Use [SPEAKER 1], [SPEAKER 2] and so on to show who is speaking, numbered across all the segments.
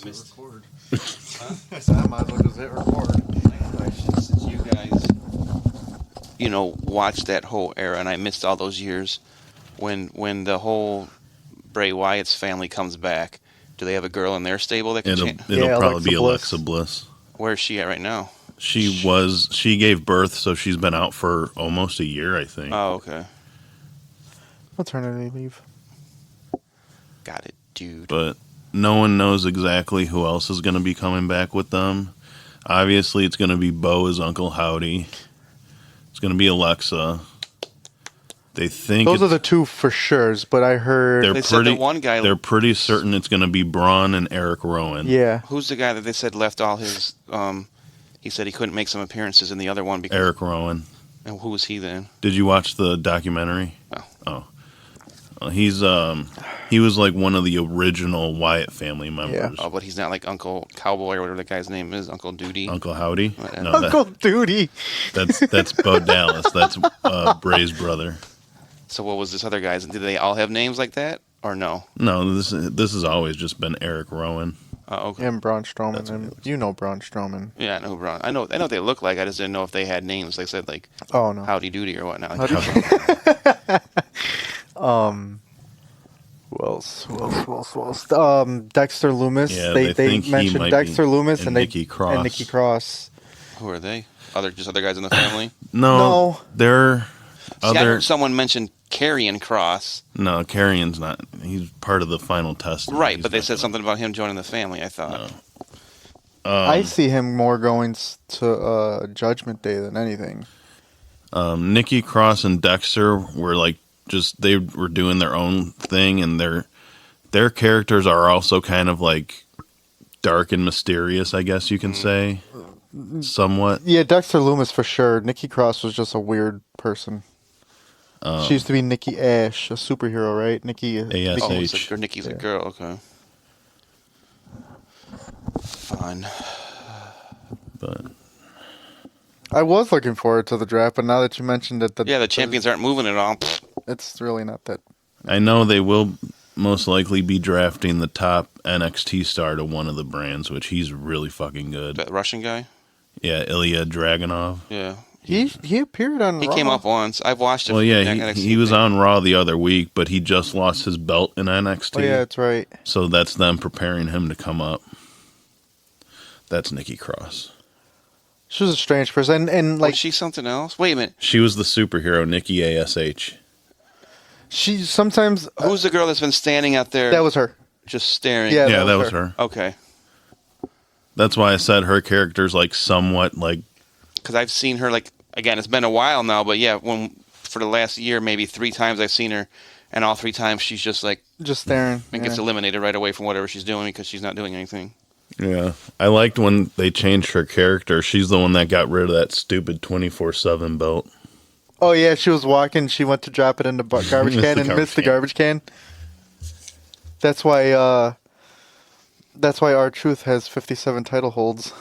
[SPEAKER 1] Record. Huh? I said I might as well just hit record.
[SPEAKER 2] Since you guys, watched that whole era, and I missed all those years. When the whole Bray Wyatt's family comes back, do they have a girl in their stable that can change?
[SPEAKER 3] It'll
[SPEAKER 1] Yeah,
[SPEAKER 3] probably
[SPEAKER 1] Alexa
[SPEAKER 3] be
[SPEAKER 1] Bliss.
[SPEAKER 3] Alexa Bliss.
[SPEAKER 2] Where's she at right now?
[SPEAKER 3] She gave birth, so she's been out for almost a year, I think.
[SPEAKER 2] Oh, okay.
[SPEAKER 1] Maternity leave.
[SPEAKER 2] Got it, dude.
[SPEAKER 3] But no one knows exactly who else is going to be coming back with them. Obviously, it's going to be Bo as Uncle Howdy. It's going to be Alexa. They think
[SPEAKER 1] Those are the two for sures, but I heard.
[SPEAKER 3] they're
[SPEAKER 2] They said
[SPEAKER 3] pretty.
[SPEAKER 2] the one guy.
[SPEAKER 3] They're pretty certain it's going to be Braun and Eric Rowan.
[SPEAKER 1] Yeah.
[SPEAKER 2] Who's the guy that they said left all his? He said he couldn't make some appearances in the other one because.
[SPEAKER 3] Eric Rowan.
[SPEAKER 2] And who was he then?
[SPEAKER 3] Did you watch the documentary?
[SPEAKER 2] No.
[SPEAKER 3] Oh. He was like one of the original Wyatt family members.
[SPEAKER 1] Yeah.
[SPEAKER 2] Oh, but he's not like Uncle Cowboy or whatever the guy's name is, Uncle Duty.
[SPEAKER 3] Uncle Howdy?
[SPEAKER 2] What?
[SPEAKER 3] No,
[SPEAKER 1] Uncle Duty.
[SPEAKER 3] that's Bo Dallas. That's Bray's brother.
[SPEAKER 2] So what was this other guy's? Did they all have names like that or no?
[SPEAKER 3] No, this has always just been Eric Rowan.
[SPEAKER 2] Oh, okay.
[SPEAKER 1] And Braun Strowman.
[SPEAKER 3] That's what
[SPEAKER 1] And
[SPEAKER 3] it was.
[SPEAKER 1] you know Braun Strowman.
[SPEAKER 2] Yeah, I know who Braun. I know what they look like. I just didn't know if they had names. They said like
[SPEAKER 1] Oh, no.
[SPEAKER 2] Howdy Doody or whatnot.
[SPEAKER 1] Who else? Dexter Loomis.
[SPEAKER 3] Yeah,
[SPEAKER 1] they
[SPEAKER 3] think he
[SPEAKER 1] mentioned
[SPEAKER 3] might
[SPEAKER 1] Dexter
[SPEAKER 3] be,
[SPEAKER 1] Loomis and
[SPEAKER 3] Nikki Cross.
[SPEAKER 1] And Nikki Cross.
[SPEAKER 2] Who are they? Just other guys in the family.
[SPEAKER 1] No.
[SPEAKER 3] They're
[SPEAKER 2] See, I
[SPEAKER 3] other.
[SPEAKER 2] heard someone mentioned Karrion Cross.
[SPEAKER 3] No, Carrion's not. He's part of the final test.
[SPEAKER 2] Right,
[SPEAKER 3] He's
[SPEAKER 2] but they
[SPEAKER 3] not
[SPEAKER 2] said
[SPEAKER 3] gonna-
[SPEAKER 2] something about him joining the family. I thought.
[SPEAKER 3] No.
[SPEAKER 1] I see him more going to Judgment Day than anything.
[SPEAKER 3] Nikki Cross and Dexter were like they were doing their own thing, and their characters are also kind of like dark and mysterious, I guess you can say, somewhat.
[SPEAKER 1] Yeah, Dexter Loomis for sure. Nikki Cross was just a weird person. She used to be Nikki Ash, a superhero, right? Nikki
[SPEAKER 3] ASH.
[SPEAKER 2] Oh, it's Nikki's a
[SPEAKER 1] Yeah.
[SPEAKER 2] girl. Okay. Fun.
[SPEAKER 3] But
[SPEAKER 1] I was looking forward to the draft, but now that you mentioned it,
[SPEAKER 2] Yeah, the champions aren't moving at all.
[SPEAKER 1] it's really not that.
[SPEAKER 3] I know they will most likely be drafting the top NXT star to one of the brands, which he's really fucking good.
[SPEAKER 2] That Russian guy.
[SPEAKER 3] Yeah, Ilya Dragunov.
[SPEAKER 2] Yeah.
[SPEAKER 1] He appeared on.
[SPEAKER 2] He
[SPEAKER 1] Raw.
[SPEAKER 2] came up once. I've watched it.
[SPEAKER 3] Well, yeah,
[SPEAKER 2] NXT
[SPEAKER 3] he was
[SPEAKER 2] thing.
[SPEAKER 3] on Raw the other week, but he just lost his belt in NXT.
[SPEAKER 1] Oh yeah, that's right.
[SPEAKER 3] So that's them preparing him to come up. That's Nikki Cross.
[SPEAKER 1] She was a strange person, and
[SPEAKER 2] Like
[SPEAKER 1] like
[SPEAKER 2] she's something else. Wait a minute.
[SPEAKER 3] She was the superhero, Nikki ASH.
[SPEAKER 1] she sometimes
[SPEAKER 2] Who's the girl that's been standing out there?
[SPEAKER 1] that was her.
[SPEAKER 2] just staring.
[SPEAKER 1] Yeah.
[SPEAKER 3] Yeah, that was her.
[SPEAKER 2] Okay.
[SPEAKER 3] That's why I said her character's like somewhat like
[SPEAKER 2] Because I've seen her again. It's been a while now, but yeah, for the last year, maybe 3 times I've seen her, and all 3 times she's just
[SPEAKER 1] Just staring.
[SPEAKER 2] and gets eliminated right away from whatever she's doing because she's not doing anything.
[SPEAKER 3] yeah. I liked when they changed her character. She's the one that got rid of that stupid 24/7 belt.
[SPEAKER 1] Oh yeah, she was walking. She went to drop it in the garbage
[SPEAKER 3] Missed
[SPEAKER 1] can
[SPEAKER 3] the
[SPEAKER 1] and
[SPEAKER 3] garbage
[SPEAKER 1] missed the
[SPEAKER 3] can.
[SPEAKER 1] garbage can. That's why. That's why R-Truth has 57 title holds.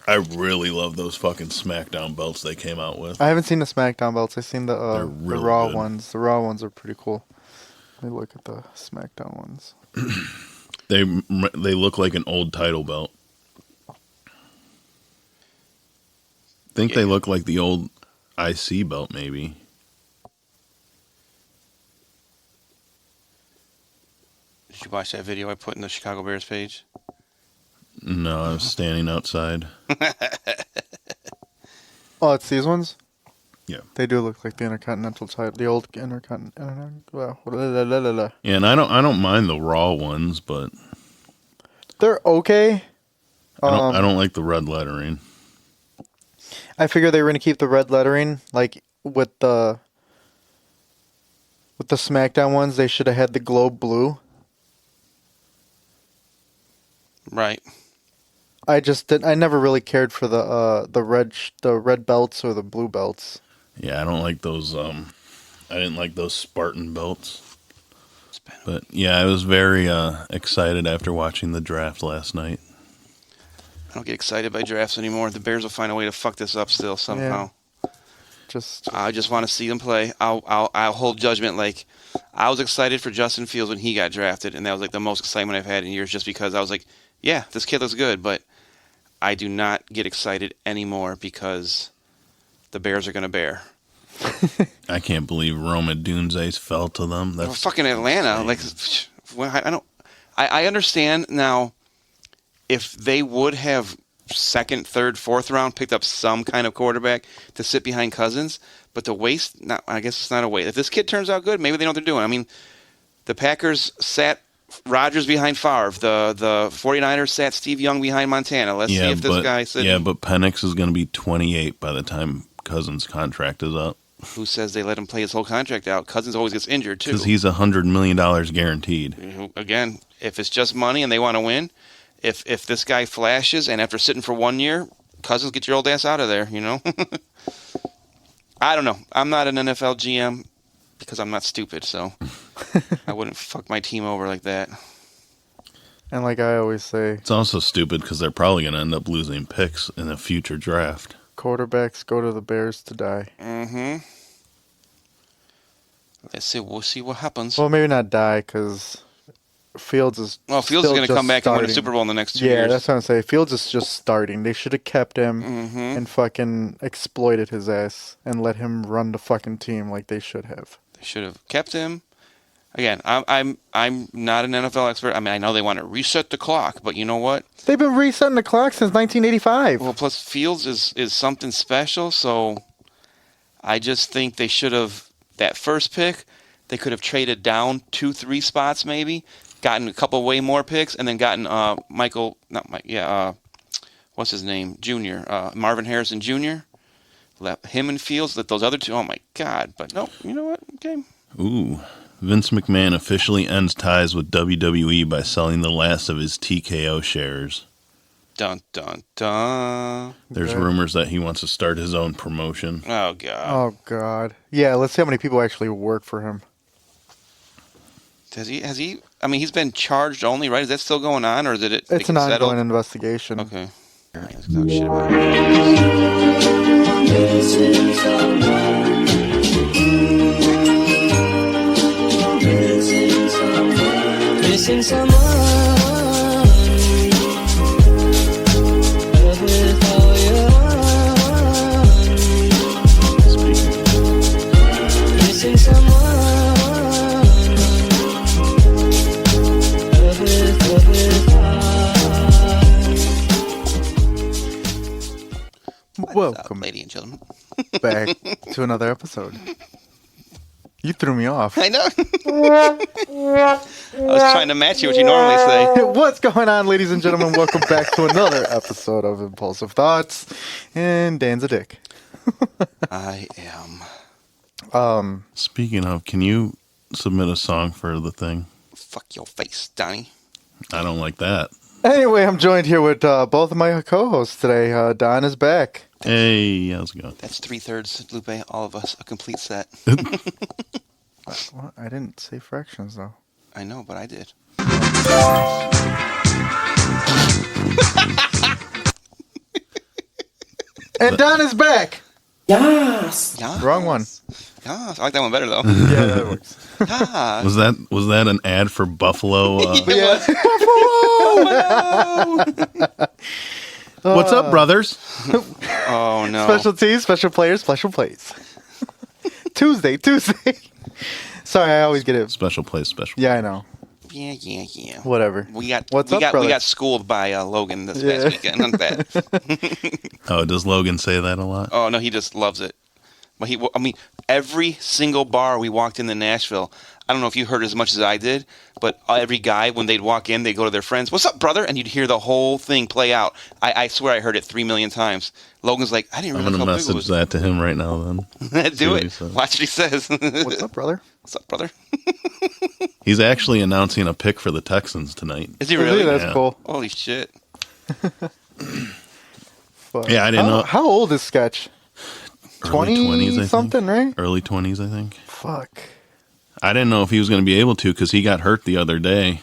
[SPEAKER 3] I really love those fucking SmackDown belts they came out with.
[SPEAKER 1] I haven't seen the SmackDown belts. I've seen the
[SPEAKER 3] They're
[SPEAKER 1] the
[SPEAKER 3] really
[SPEAKER 1] Raw
[SPEAKER 3] good.
[SPEAKER 1] ones. The Raw ones are pretty cool. Let me look at the SmackDown ones.
[SPEAKER 3] They look like an old title belt. Think they
[SPEAKER 2] Yeah.
[SPEAKER 3] look like the old IC belt, maybe.
[SPEAKER 2] Did you watch that video I put in the Chicago Bears page?
[SPEAKER 3] No, I was standing outside.
[SPEAKER 1] Oh, it's these ones.
[SPEAKER 3] Yeah.
[SPEAKER 1] They do look like the Intercontinental title, the old Intercontinental.
[SPEAKER 3] Yeah, and I don't mind the Raw ones, but
[SPEAKER 1] They're okay.
[SPEAKER 3] I don't like the red lettering.
[SPEAKER 1] I figure they were gonna keep the red lettering, like with the SmackDown ones. They should have had the globe blue.
[SPEAKER 2] Right.
[SPEAKER 1] I never really cared for the red belts or the blue belts.
[SPEAKER 3] Yeah, I don't like those. I didn't like those Spartan belts. But yeah, I was very excited after watching the draft last night.
[SPEAKER 2] I don't get excited by drafts anymore. The Bears will find a way to fuck this up still somehow.
[SPEAKER 1] Just
[SPEAKER 2] I just want to see them play. I'll hold judgment I was excited for Justin Fields when he got drafted, and that was like the most excitement I've had in years, just because I was like, yeah, this kid looks good, but I do not get excited anymore because the Bears are going to bear.
[SPEAKER 3] I can't believe Roma Dunze fell to them. That's
[SPEAKER 2] Fucking Atlanta. Like, I don't. I understand now. If they would have second, third, fourth round picked up some kind of quarterback to sit behind Cousins, but the waste. Not, I guess it's not a waste. If this kid turns out good, maybe they know what they're doing. I mean, the Packers sat Rodgers behind Favre. The 49ers sat Steve Young behind Montana. Let's see if this guy sits.
[SPEAKER 3] Yeah, but Penix is going to be 28 by the time Cousins' contract is up.
[SPEAKER 2] Who says they let him play his whole contract out? Cousins always gets injured, too.
[SPEAKER 3] Because he's $100 million guaranteed.
[SPEAKER 2] Again, if it's just money and they want to win, if this guy flashes and after sitting for 1 year, Cousins, get your old ass out of there, you know? I don't know. I'm not an NFL GM because I'm not stupid, so I wouldn't fuck my team over like that.
[SPEAKER 1] And like I always say,
[SPEAKER 3] It's also stupid because they're probably going to end up losing picks in a future draft.
[SPEAKER 1] quarterbacks go to the Bears to die.
[SPEAKER 2] Mm-hmm. Let's see. We'll see what happens.
[SPEAKER 1] Well, maybe not die because Fields is.
[SPEAKER 2] Well, Fields is going to come back and win a Super Bowl in the next 2 years.
[SPEAKER 1] Yeah, that's what I'm saying. Fields is just starting. They should have kept him and fucking exploited his ass and let him run the fucking team like they should have.
[SPEAKER 2] They should have kept him. Again, I'm not an NFL expert. I mean, I know they want to reset the clock, but you know what?
[SPEAKER 1] They've been resetting the clock since 1985.
[SPEAKER 2] Well, plus Fields is something special, so I just think they should have, that first pick, they could have traded down 2-3 spots maybe, gotten a couple way more picks, and then gotten what's his name, Jr., Marvin Harrison Jr., left him and Fields, let those other two, oh my God, but no, you know what, okay.
[SPEAKER 3] Ooh. Vince McMahon officially ends ties with WWE by selling the last of his TKO shares.
[SPEAKER 2] Dun, dun, dun.
[SPEAKER 3] There's rumors that he wants to start his own promotion.
[SPEAKER 2] Oh, God.
[SPEAKER 1] Oh, God. Yeah, let's see how many people actually work for him.
[SPEAKER 2] Has he, I mean, he's been charged only, right? Is that still going on, or did it?
[SPEAKER 1] It's an ongoing investigation.
[SPEAKER 2] Okay. All right, let's talk shit about it.
[SPEAKER 4] Missing someone with all your missing someone
[SPEAKER 1] Welcome,
[SPEAKER 2] ladies and gentlemen,
[SPEAKER 1] back to another episode. You threw me off.
[SPEAKER 2] I know. I was trying to match you what you normally say.
[SPEAKER 1] What's going on, ladies and gentlemen? Welcome back to another episode of Impulsive Thoughts. And Dan's a dick.
[SPEAKER 2] I am.
[SPEAKER 3] Speaking of, can you submit a song for the thing?
[SPEAKER 2] Fuck your face, Donnie.
[SPEAKER 3] I don't like that.
[SPEAKER 1] Anyway, I'm joined here with both of my co-hosts today. Don is back.
[SPEAKER 3] Hey, how's it going?
[SPEAKER 2] That's 3/3, Lupe. All of us, a complete set.
[SPEAKER 1] What? I didn't say fractions, though.
[SPEAKER 2] I know, but I did.
[SPEAKER 1] And Don is back.
[SPEAKER 4] Yes.
[SPEAKER 2] Yes.
[SPEAKER 1] Wrong one.
[SPEAKER 2] Yes. I like that one better, though.
[SPEAKER 1] Yeah, that works.
[SPEAKER 2] Yes.
[SPEAKER 3] Was that an ad for Buffalo?
[SPEAKER 1] Yeah.
[SPEAKER 3] What's up, brothers?
[SPEAKER 2] Oh, no.
[SPEAKER 1] Special teams, special players, special plays. Tuesday. Sorry, I always get it.
[SPEAKER 3] Special place, special.
[SPEAKER 1] Yeah, I know.
[SPEAKER 2] Yeah.
[SPEAKER 1] Whatever.
[SPEAKER 2] We got
[SPEAKER 1] brother?
[SPEAKER 2] we got schooled by Logan this past weekend. Not bad.
[SPEAKER 3] Oh, does Logan say that a lot?
[SPEAKER 2] Oh no, he just loves it. But every single bar we walked into Nashville, I don't know if you heard as much as I did, but every guy, when they'd walk in, they'd go to their friends, "What's up, brother?" And you'd hear the whole thing play out. I swear I heard it 3 million times. Logan's like, I didn't
[SPEAKER 3] I'm
[SPEAKER 2] realize
[SPEAKER 3] going to
[SPEAKER 2] how big it
[SPEAKER 3] message
[SPEAKER 2] was.
[SPEAKER 3] that to him right now then.
[SPEAKER 2] Do it.
[SPEAKER 3] he says.
[SPEAKER 2] Watch what he says.
[SPEAKER 1] What's up, brother?
[SPEAKER 2] What's up, brother?
[SPEAKER 3] He's actually announcing a pick for the Texans tonight.
[SPEAKER 2] Is he really?
[SPEAKER 1] That's
[SPEAKER 3] Yeah.
[SPEAKER 1] cool.
[SPEAKER 2] Holy shit.
[SPEAKER 1] But
[SPEAKER 3] Yeah, I didn't know.
[SPEAKER 1] How old is Sketch?
[SPEAKER 3] Early 20s, I think.
[SPEAKER 1] Something, right?
[SPEAKER 3] Early 20s, I think.
[SPEAKER 1] Fuck.
[SPEAKER 3] I didn't know if he was going to be able to because he got hurt the other day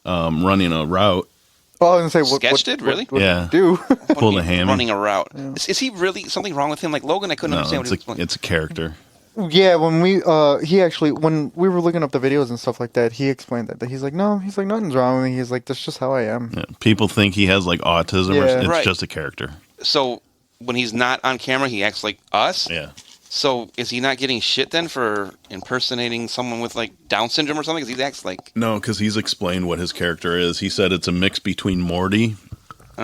[SPEAKER 3] running a route.
[SPEAKER 1] Oh, I was going to say, what
[SPEAKER 2] Sketch did? Really?
[SPEAKER 1] What
[SPEAKER 3] Yeah.
[SPEAKER 1] do?
[SPEAKER 3] Pulled a hammy.
[SPEAKER 2] Running a route. Is he really something wrong with him? Like Logan, I couldn't
[SPEAKER 3] No,
[SPEAKER 2] understand what he was playing.
[SPEAKER 3] it's a character.
[SPEAKER 1] Yeah, when when we were looking up the videos and stuff like that, he explained that he's like, no, he's like, nothing's wrong with me. He's like, that's just how I am.
[SPEAKER 3] Yeah. People think he has like autism, or
[SPEAKER 1] Yeah.
[SPEAKER 3] it's
[SPEAKER 2] Right.
[SPEAKER 3] just a character.
[SPEAKER 2] So when he's not on camera, he acts like us.
[SPEAKER 3] Yeah.
[SPEAKER 2] So is he not getting shit then for impersonating someone with like Down syndrome or something? Because he acts like
[SPEAKER 3] No, because he's explained what his character is. He said it's a mix between Morty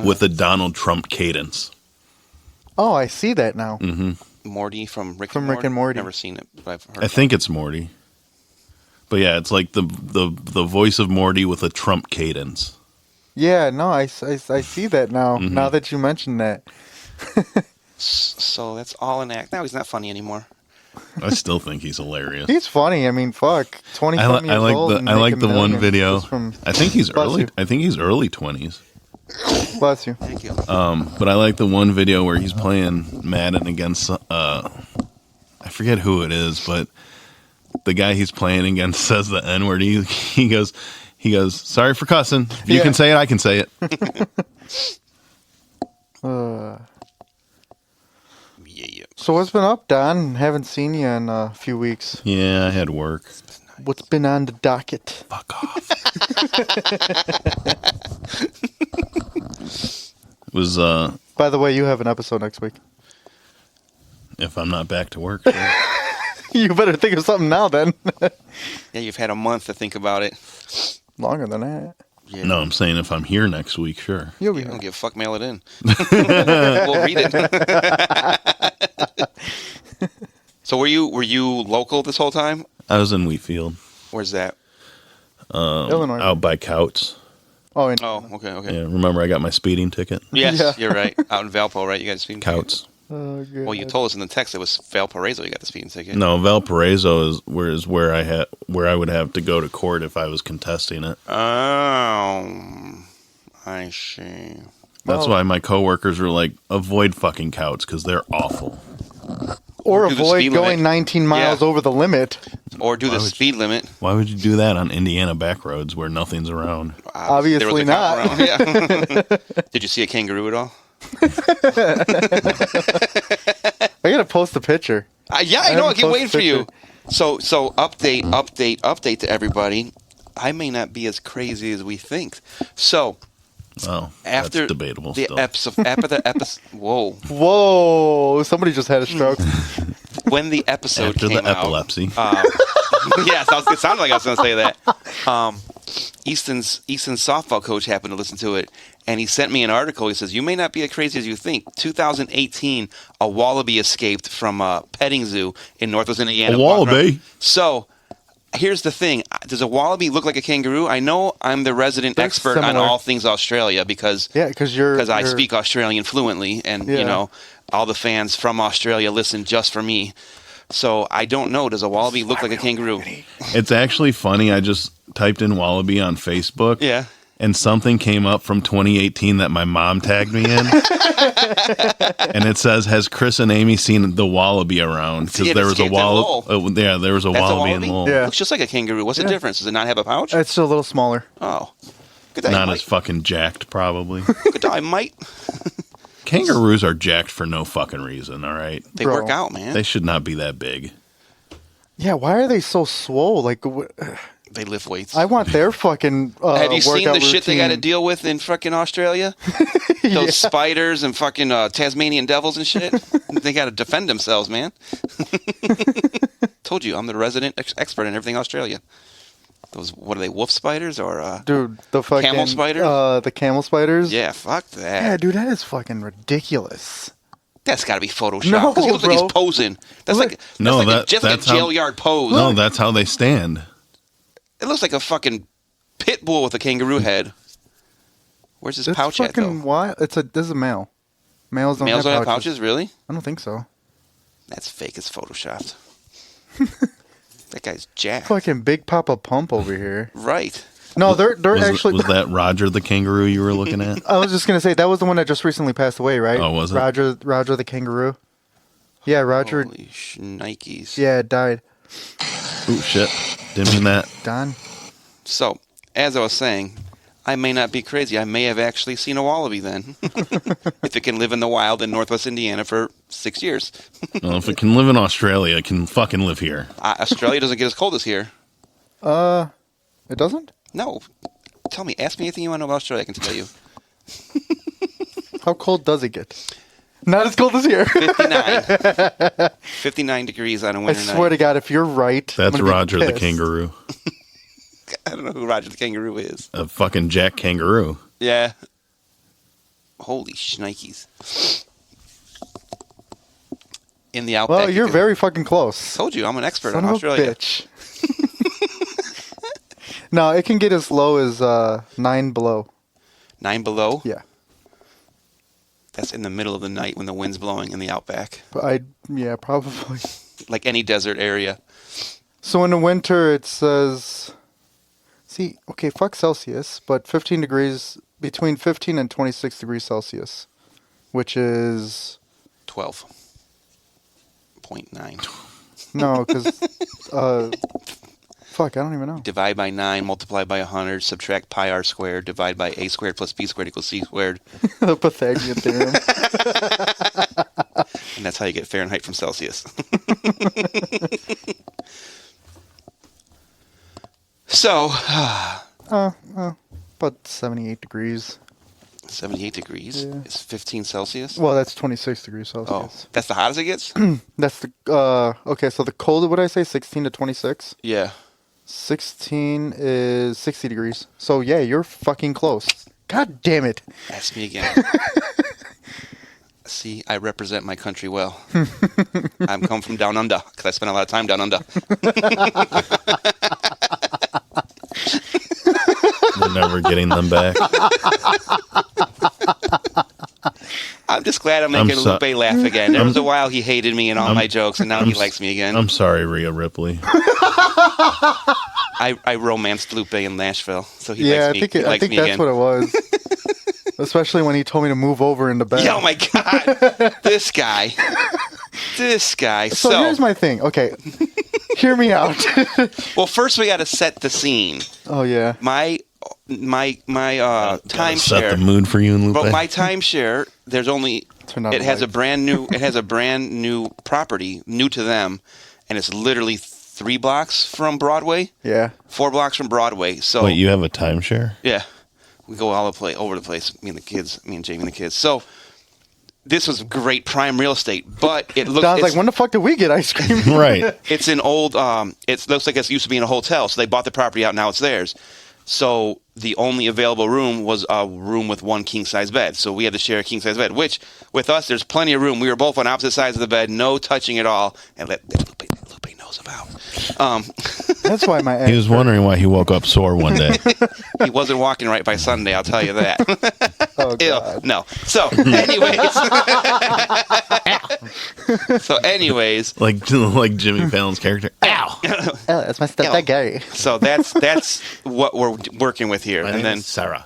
[SPEAKER 3] with a Donald Trump cadence.
[SPEAKER 1] Oh, I see that now.
[SPEAKER 2] Morty from Rick
[SPEAKER 1] From Rick and Morty.
[SPEAKER 2] Never seen it, but I've heard.
[SPEAKER 3] I think it's Morty. But yeah, it's like the voice of Morty with a Trump cadence.
[SPEAKER 1] Yeah, no, I see that now. Now that you mentioned that.
[SPEAKER 2] So that's all an act. Now he's not funny anymore.
[SPEAKER 3] I still think he's hilarious.
[SPEAKER 1] He's funny. I mean, fuck, 27 years old. And
[SPEAKER 3] I like
[SPEAKER 1] making
[SPEAKER 3] the one
[SPEAKER 1] millions
[SPEAKER 3] video.
[SPEAKER 1] just from-
[SPEAKER 3] I think he's
[SPEAKER 1] Bless
[SPEAKER 3] early.
[SPEAKER 1] you.
[SPEAKER 3] I think he's early 20s.
[SPEAKER 1] Bless you.
[SPEAKER 2] Thank you.
[SPEAKER 3] But I like the one video where he's playing Madden against I forget who it is, but the guy he's playing against says the N word. He goes, sorry for cussing. If you
[SPEAKER 1] Yeah.
[SPEAKER 3] can say it, I can say it.
[SPEAKER 2] Yeah.
[SPEAKER 1] So what's been up, Don? Haven't seen you in a few weeks.
[SPEAKER 3] Yeah, I had work.
[SPEAKER 1] What's been on the docket?
[SPEAKER 3] Fuck off. It was
[SPEAKER 1] By the way, you have an episode next week.
[SPEAKER 3] if I'm not back to work. Sure.
[SPEAKER 1] You better think of something now, then.
[SPEAKER 2] Yeah, you've had a month to think about it.
[SPEAKER 1] Longer than that.
[SPEAKER 2] Yeah.
[SPEAKER 3] No, I'm saying if I'm here next week, sure.
[SPEAKER 1] You'll be
[SPEAKER 2] I don't
[SPEAKER 1] here.
[SPEAKER 2] give a fuck. Mail it in. We'll read it. So were you local this whole time?
[SPEAKER 3] I was in Wheatfield,
[SPEAKER 2] Where's that?
[SPEAKER 1] Illinois.
[SPEAKER 3] out by Couts.
[SPEAKER 1] Oh, and
[SPEAKER 2] Oh, okay.
[SPEAKER 3] Yeah, remember I got my speeding ticket?
[SPEAKER 2] Yes,
[SPEAKER 1] Yeah.
[SPEAKER 2] You're right. Out in Valpo, right? You got a speeding ticket.
[SPEAKER 3] Couts.
[SPEAKER 1] oh, God.
[SPEAKER 2] Well, you told us in the text it was Valparaiso. You got the speeding ticket.
[SPEAKER 3] No, Valparaiso is where I would have to go to court if I was contesting it.
[SPEAKER 2] Oh, I see.
[SPEAKER 3] That's
[SPEAKER 1] Oh.
[SPEAKER 3] why my coworkers were like, avoid fucking Couts because they're awful.
[SPEAKER 1] Or
[SPEAKER 2] do the
[SPEAKER 1] avoid
[SPEAKER 2] speed
[SPEAKER 1] going
[SPEAKER 2] limit.
[SPEAKER 1] 19 miles
[SPEAKER 2] Yeah.
[SPEAKER 1] over the limit.
[SPEAKER 2] Or do the
[SPEAKER 3] would
[SPEAKER 2] speed limit.
[SPEAKER 3] Why would you do that on Indiana back roads where nothing's around?
[SPEAKER 1] Obviously
[SPEAKER 2] There was a
[SPEAKER 1] not.
[SPEAKER 2] cop around. Yeah. Did you see a kangaroo at all?
[SPEAKER 1] I gotta post a picture.
[SPEAKER 2] Yeah, I know. I
[SPEAKER 1] haven't
[SPEAKER 2] keep waiting for
[SPEAKER 1] posted
[SPEAKER 2] you. So update to everybody. I may not be as crazy as we think. So
[SPEAKER 3] Well,
[SPEAKER 2] after
[SPEAKER 3] that's debatable
[SPEAKER 2] the
[SPEAKER 3] still.
[SPEAKER 2] episode, whoa,
[SPEAKER 1] Whoa! Somebody just had a stroke.
[SPEAKER 2] when the episode
[SPEAKER 3] After
[SPEAKER 2] came
[SPEAKER 3] the
[SPEAKER 2] out,
[SPEAKER 3] epilepsy.
[SPEAKER 2] yes, it sounded like I was going to say that. Easton's softball coach happened to listen to it, and he sent me an article. He says, "You may not be as crazy as you think. 2018, a wallaby escaped from a petting zoo in Northwest Indiana."
[SPEAKER 3] A wallaby?
[SPEAKER 2] So, here's the thing: does a wallaby look like a kangaroo? I know I'm the resident
[SPEAKER 1] They're
[SPEAKER 2] expert on
[SPEAKER 1] similar.
[SPEAKER 2] all things Australia because
[SPEAKER 1] Yeah, because
[SPEAKER 2] I speak Australian fluently, and
[SPEAKER 1] Yeah.
[SPEAKER 2] all the fans from Australia listen just for me. So I don't know. Does a wallaby look like a kangaroo?
[SPEAKER 3] It's actually funny. I just typed in wallaby on Facebook.
[SPEAKER 2] Yeah.
[SPEAKER 3] And something came up from 2018 that my mom tagged me in. And it says, has Chris and Amy seen the wallaby around? Because
[SPEAKER 2] See, it
[SPEAKER 3] there was a
[SPEAKER 2] escaped at Lowell.
[SPEAKER 3] wallaby. Yeah, there was a
[SPEAKER 2] That's
[SPEAKER 3] wallaby in Lowell.
[SPEAKER 1] Yeah.
[SPEAKER 2] Looks just like a kangaroo. What's the
[SPEAKER 1] Yeah.
[SPEAKER 2] difference? Does it not have a pouch?
[SPEAKER 1] It's still a little smaller.
[SPEAKER 2] Oh. Good day,
[SPEAKER 3] Not
[SPEAKER 2] Mike.
[SPEAKER 3] as fucking jacked, probably.
[SPEAKER 2] Good day, Mike.
[SPEAKER 3] Kangaroos are jacked for no fucking reason, all right?
[SPEAKER 2] They
[SPEAKER 1] Bro.
[SPEAKER 2] work out, man.
[SPEAKER 3] They should not be that big.
[SPEAKER 1] Yeah, why are they so swole? Like,
[SPEAKER 2] They lift weights.
[SPEAKER 1] I want their fucking.
[SPEAKER 2] Have you seen the
[SPEAKER 1] workout
[SPEAKER 2] shit they got to
[SPEAKER 1] routine.
[SPEAKER 2] deal with in fucking Australia? Those spiders and fucking Tasmanian devils and shit. They got to defend themselves, man. Told you, I'm the resident expert in everything Australia. Those, what are they, wolf spiders or?
[SPEAKER 1] Dude, the fucking
[SPEAKER 2] Camel spiders?
[SPEAKER 1] The camel spiders.
[SPEAKER 2] Yeah, fuck that.
[SPEAKER 1] Yeah, dude, that is fucking ridiculous.
[SPEAKER 2] That's got to be photoshopped.
[SPEAKER 1] No,
[SPEAKER 2] Because he looks like
[SPEAKER 1] bro.
[SPEAKER 2] he's posing. That's
[SPEAKER 1] Look-
[SPEAKER 2] like
[SPEAKER 3] No,
[SPEAKER 2] that's like
[SPEAKER 3] that- that's
[SPEAKER 2] a
[SPEAKER 3] how-
[SPEAKER 2] jail yard pose.
[SPEAKER 3] No, that's how they stand.
[SPEAKER 2] It looks like a fucking pit bull with a kangaroo head. Where's his
[SPEAKER 1] It's
[SPEAKER 2] pouch at,
[SPEAKER 1] fucking
[SPEAKER 2] though?
[SPEAKER 1] wild. This is a male. Males don't
[SPEAKER 2] Males
[SPEAKER 1] have
[SPEAKER 2] don't have
[SPEAKER 1] pouches.
[SPEAKER 2] pouches, really?
[SPEAKER 1] I don't think so.
[SPEAKER 2] That's fake as photoshopped. That guy's jacked.
[SPEAKER 1] Fucking Big Papa Pump over here.
[SPEAKER 2] Right.
[SPEAKER 1] No, they're
[SPEAKER 3] Was,
[SPEAKER 1] actually.
[SPEAKER 3] was that Roger the kangaroo you were looking at?
[SPEAKER 1] I was just gonna say that was the one that just recently passed away, right?
[SPEAKER 3] Oh, was it?
[SPEAKER 1] Roger the kangaroo. Yeah, Roger.
[SPEAKER 2] Holy Nikes.
[SPEAKER 1] Yeah, it died.
[SPEAKER 3] Oh, shit. Didn't mean that.
[SPEAKER 1] Don.
[SPEAKER 2] So, as I was saying, I may not be crazy. I may have actually seen a wallaby then. If it can live in the wild in northwest Indiana for 6 years.
[SPEAKER 3] Well, if it can live in Australia, it can fucking live here.
[SPEAKER 2] Australia doesn't get as cold as here.
[SPEAKER 1] It doesn't?
[SPEAKER 2] No. Tell me. Ask me anything you want to know about Australia. I can tell you.
[SPEAKER 1] How cold does it get? Not as cold as here.
[SPEAKER 2] 59. 59 degrees on a
[SPEAKER 1] I
[SPEAKER 2] winter night.
[SPEAKER 1] swear to God, if you're right, I'm
[SPEAKER 3] That's
[SPEAKER 1] gonna be
[SPEAKER 3] Roger the
[SPEAKER 1] pissed.
[SPEAKER 3] kangaroo.
[SPEAKER 2] I don't know who Roger the Kangaroo is.
[SPEAKER 3] A fucking Jack Kangaroo.
[SPEAKER 2] Yeah. Holy shnikes. In the outback.
[SPEAKER 1] Well, you're
[SPEAKER 2] you can-
[SPEAKER 1] very fucking close.
[SPEAKER 2] Told you, I'm an expert
[SPEAKER 1] Son
[SPEAKER 2] on
[SPEAKER 1] of
[SPEAKER 2] Australia.
[SPEAKER 1] a bitch. No, it can get as low as 9 below.
[SPEAKER 2] 9 below?
[SPEAKER 1] Yeah.
[SPEAKER 2] That's in the middle of the night when the wind's blowing in the outback.
[SPEAKER 1] Yeah, probably.
[SPEAKER 2] Like any desert area.
[SPEAKER 1] So in the winter, it says, see, okay, fuck Celsius, but 15 degrees, between 15 and 26 degrees Celsius, which is,
[SPEAKER 2] 12.9.
[SPEAKER 1] no, because, fuck, I don't even know.
[SPEAKER 2] Divide by 9, multiply by 100, subtract pi r squared, divide by a squared plus b squared equals c squared.
[SPEAKER 1] The Pythagorean theorem.
[SPEAKER 2] And that's how you get Fahrenheit from Celsius. So,
[SPEAKER 1] About 78 degrees.
[SPEAKER 2] 78 degrees
[SPEAKER 1] Yeah.
[SPEAKER 2] is 15 Celsius.
[SPEAKER 1] Well, that's 26 degrees
[SPEAKER 2] Oh,
[SPEAKER 1] Celsius.
[SPEAKER 2] that's the hottest it gets?
[SPEAKER 1] That's the, okay, so the cold, what did I say, 16 to 26?
[SPEAKER 2] Yeah.
[SPEAKER 1] 16 is 60 degrees. So, yeah, you're fucking close. God damn it.
[SPEAKER 2] Ask me again. See, I represent my country well. I'm come from down under because I spent a lot of time down under.
[SPEAKER 3] We're never getting them back.
[SPEAKER 2] I'm just glad I'm making
[SPEAKER 3] so-
[SPEAKER 2] Lupe laugh again. There was a while he hated me and all my jokes, and now he
[SPEAKER 3] s-
[SPEAKER 2] likes me again.
[SPEAKER 3] I'm sorry, Rhea Ripley.
[SPEAKER 2] I romanced Lupe in Nashville, so he
[SPEAKER 1] Yeah,
[SPEAKER 2] likes me, he
[SPEAKER 1] I
[SPEAKER 2] likes
[SPEAKER 1] think
[SPEAKER 2] me
[SPEAKER 1] that's
[SPEAKER 2] again.
[SPEAKER 1] what it was. Especially when he told me to move over into bed.
[SPEAKER 2] Yeah, oh my God. This guy. This guy.
[SPEAKER 1] So here's my thing. Okay. Hear me out.
[SPEAKER 2] Well, first we got to set the scene.
[SPEAKER 1] Oh, yeah.
[SPEAKER 2] My
[SPEAKER 3] Set the
[SPEAKER 2] timeshare.
[SPEAKER 3] mood for you and Lupe.
[SPEAKER 2] But my timeshare, there's only
[SPEAKER 1] Turn on
[SPEAKER 2] it
[SPEAKER 1] the
[SPEAKER 2] has a
[SPEAKER 1] lights.
[SPEAKER 2] brand new property, new to them, and it's literally 3 blocks from Broadway,
[SPEAKER 1] Yeah.
[SPEAKER 2] 4 blocks from Broadway. So
[SPEAKER 3] Wait, you have a timeshare?
[SPEAKER 2] yeah, we go all over the place. Me and Jamie and the kids. So this was great prime real estate, but it looks
[SPEAKER 1] Don's like, when the fuck did we get ice cream?
[SPEAKER 3] Right.
[SPEAKER 2] it's an old it looks like it used to be in a hotel, so they bought the property out, now it's theirs. So the only available room was a room with 1 king size bed, so we had to share a king size bed, which with us there's plenty of room. We were both on opposite sides of the bed, no touching at all, and that Lupe knows about.
[SPEAKER 1] That's why my
[SPEAKER 3] He was wondering why he woke up sore one day.
[SPEAKER 2] He wasn't walking right by Sunday, I'll tell you that.
[SPEAKER 1] Oh,
[SPEAKER 2] Ew,
[SPEAKER 1] God.
[SPEAKER 2] no. So anyways,
[SPEAKER 3] like Jimmy Fallon's character. Ow!
[SPEAKER 1] Oh, that's my stepdad Gary.
[SPEAKER 2] so that's what we're working with here.
[SPEAKER 3] My
[SPEAKER 2] And
[SPEAKER 3] name
[SPEAKER 2] then
[SPEAKER 3] is Sarah.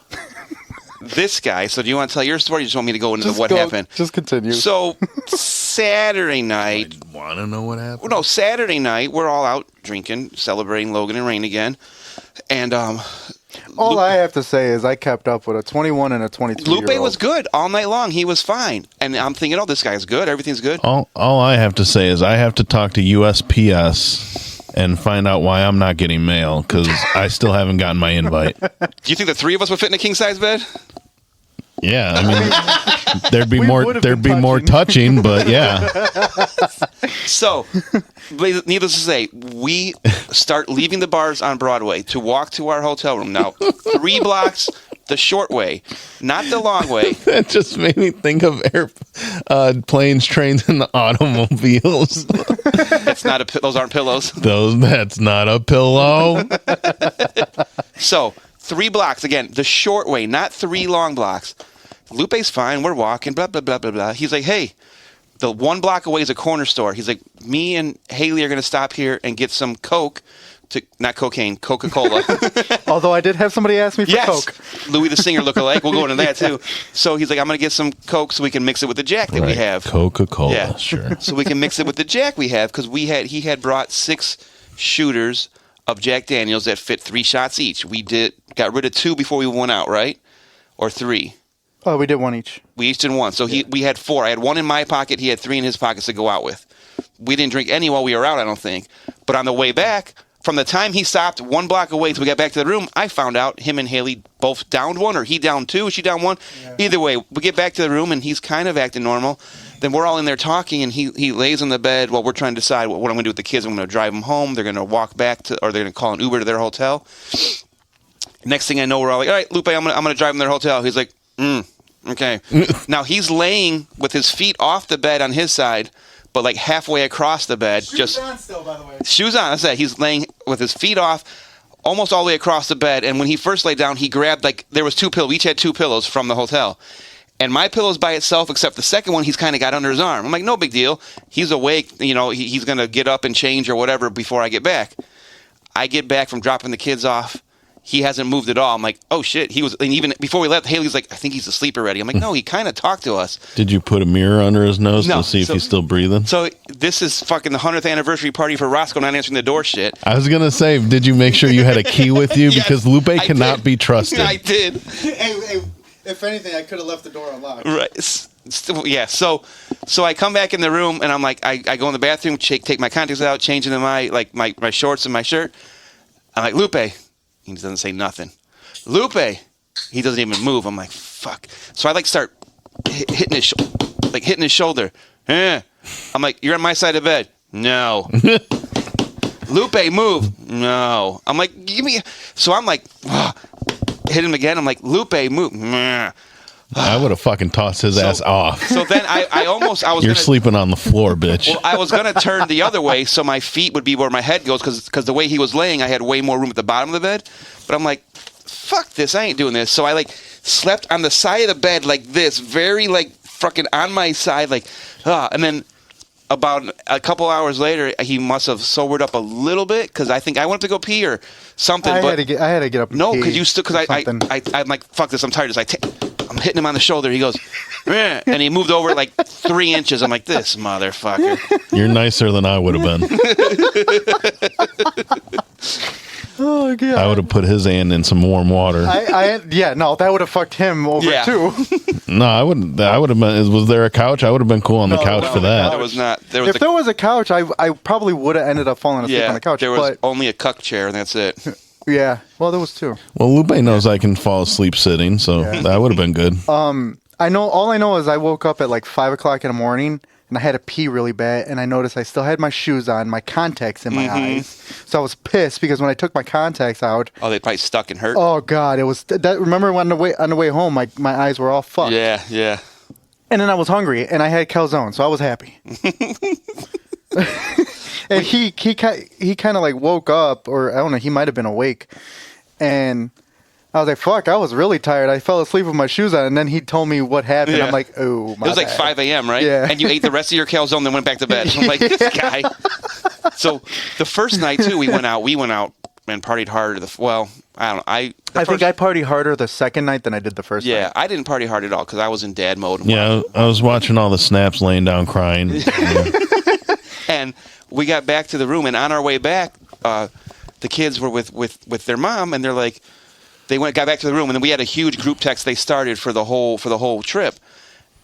[SPEAKER 2] this guy, so do you want to tell your story or you just want me to go into what
[SPEAKER 1] go-
[SPEAKER 2] happened?
[SPEAKER 1] Just continue.
[SPEAKER 2] So Saturday night,
[SPEAKER 3] I want to know what happened.
[SPEAKER 2] no, Saturday night, we're all out drinking, celebrating Logan and Rain again. And
[SPEAKER 1] All I have to say is I kept up with a 21 and a 22
[SPEAKER 2] Lupe
[SPEAKER 1] year old.
[SPEAKER 2] was good all night long. He was fine. And I'm thinking, oh, this guy's good. Everything's good.
[SPEAKER 3] All I have to say is I have to talk to USPS and find out why I'm not getting mail because I still haven't gotten my invite.
[SPEAKER 2] Do you think the 3 of us would fit in a king-size bed?
[SPEAKER 3] Yeah, I mean, there'd be
[SPEAKER 1] We
[SPEAKER 3] more
[SPEAKER 1] would've
[SPEAKER 3] there'd
[SPEAKER 1] been
[SPEAKER 3] be more touching, but yeah.
[SPEAKER 2] So, needless to say, we start leaving the bars on Broadway to walk to our hotel room. Now, 3 blocks the short way, not the long way.
[SPEAKER 3] That just made me think of planes, trains, and automobiles.
[SPEAKER 2] It's not those aren't pillows.
[SPEAKER 3] That's not a pillow.
[SPEAKER 2] So, 3 blocks, again, the short way, not 3 long blocks. Lupe's fine, we're walking, blah, blah, blah, blah, blah. He's like, hey, the 1 block away is a corner store. He's like, me and Haley are going to stop here and get some Coke, not cocaine, Coca-Cola.
[SPEAKER 1] Although I did have somebody ask me for
[SPEAKER 2] Yes,
[SPEAKER 1] Coke.
[SPEAKER 2] Louis the Singer lookalike. We'll go into that too. So he's like, I'm going to get some Coke so we can mix it with the Jack that we
[SPEAKER 3] Right,
[SPEAKER 2] have.
[SPEAKER 3] Coca-Cola,
[SPEAKER 2] Yeah.
[SPEAKER 3] sure.
[SPEAKER 2] So we can mix it with the Jack we have because he had brought 6 shooters of Jack Daniels that fit 3 shots each. We got rid of 2 before we went out, right? Or 3.
[SPEAKER 1] Oh, we did one each.
[SPEAKER 2] We each did 1. So we had 4. I had 1 in my pocket. He had 3 in his pockets to go out with. We didn't drink any while we were out, I don't think. But on the way back, from the time he stopped 1 block away till we got back to the room, I found out him and Haley both downed 1, or he downed 2, she downed 1. Yeah. Either way, we get back to the room and he's kind of acting normal. Then we're all in there talking, and he lays on the bed while we're trying to decide what I'm going to do with the kids. I'm going to drive them home. They're going to walk back to, or they're going to call an Uber to their hotel. Next thing I know, we're all like, all right, Lupe, I'm going to drive them to their hotel. He's like, okay. Now he's laying with his feet off the bed on his side, but like halfway across the bed.
[SPEAKER 1] Shoes on still, by the way.
[SPEAKER 2] Shoes on. I said he's laying with his feet off, almost all the way across the bed. And when he first laid down, he grabbed, like, there was 2 pillows. We each had 2 pillows from the hotel. And my pillow's by itself, except the second one he's kind of got under his arm. I'm like, no big deal. He's awake. He's going to get up and change or whatever before I get back. I get back from dropping the kids off. He hasn't moved at all. I'm like, oh, shit. And even before we left, Haley's like, I think he's asleep already. I'm like, no, he kind of talked to us.
[SPEAKER 3] Did you put a mirror under his nose to see if he's still breathing?
[SPEAKER 2] So this is fucking the 100th anniversary party for Roscoe not answering the door shit.
[SPEAKER 3] I was going to say, did you make sure you had a key with you?
[SPEAKER 2] Yes,
[SPEAKER 3] because Lupe cannot be trusted.
[SPEAKER 2] I did.
[SPEAKER 1] Hey, if anything, I could have left the door unlocked.
[SPEAKER 2] Right. Yeah. So I come back in the room and I'm like, I go in the bathroom, take my contacts out, change into my shorts and my shirt. I'm like, Lupe. He doesn't say nothing. Lupe. He doesn't even move. I'm like, fuck. So I start hitting his shoulder. I'm like, you're on my side of the bed. No. Lupe, move. No. I'm like, give me. So I'm like, hit him again. I'm like, Lupe, move.
[SPEAKER 3] I would have fucking tossed his ass off.
[SPEAKER 2] So then I was
[SPEAKER 3] You're sleeping on the floor, bitch.
[SPEAKER 2] Well, I was going to turn the other way so my feet would be where my head goes because the way he was laying, I had way more room at the bottom of the bed. But I'm like, fuck this. I ain't doing this. So I slept on the side of the bed like this, very fucking on my side, and then about a couple hours later, he must have sobered up a little bit because I think I went to go pee or something. I had
[SPEAKER 1] to get up. And pee
[SPEAKER 2] because I'm like, fuck this. I'm tired. I'm hitting him on the shoulder. He goes, "Meh," and he moved over 3 inches. I'm like, this motherfucker.
[SPEAKER 3] You're nicer than I would have been.
[SPEAKER 1] Oh god!
[SPEAKER 3] I would have put his hand in some warm water.
[SPEAKER 1] That would have fucked him over too.
[SPEAKER 3] No, I wouldn't. I would have been. Was there a couch? I would have been cool on the couch for that.
[SPEAKER 2] There was not.
[SPEAKER 1] If there was a couch, I probably would have ended up falling asleep on the couch.
[SPEAKER 2] There was only a cuck chair, and that's it.
[SPEAKER 1] Yeah. Well, there was 2.
[SPEAKER 3] Well, Lupe knows I can fall asleep sitting, so that would have been good.
[SPEAKER 1] I know. All I know is I woke up at 5 o'clock in the morning. And I had to pee really bad, and I noticed I still had my shoes on, my contacts in my eyes. So I was pissed because when I took my contacts out,
[SPEAKER 2] they probably stuck and hurt.
[SPEAKER 1] Oh god, it was that. Remember on the way home, my eyes were all fucked.
[SPEAKER 2] Yeah.
[SPEAKER 1] And then I was hungry, and I had calzone, so I was happy. And he kind of woke up, or I don't know, he might have been awake, and I was like, fuck, I was really tired. I fell asleep with my shoes on, and then he told me what happened. I'm like, oh, my
[SPEAKER 2] It was 5 a.m., right?
[SPEAKER 1] Yeah.
[SPEAKER 2] And you ate the rest of your calzone, then went back to bed. I'm like, this guy. So the first night, too, we went out and partied hard. I don't know. I think
[SPEAKER 1] I partied harder the second night than I did the first night.
[SPEAKER 2] Yeah, I didn't party hard at all because I was in dad mode.
[SPEAKER 3] Yeah, I was watching all the snaps laying down crying.
[SPEAKER 2] And we got back to the room, and on our way back, the kids were with their mom, and they're like, got back to the room, and then we had a huge group text they started for the whole trip,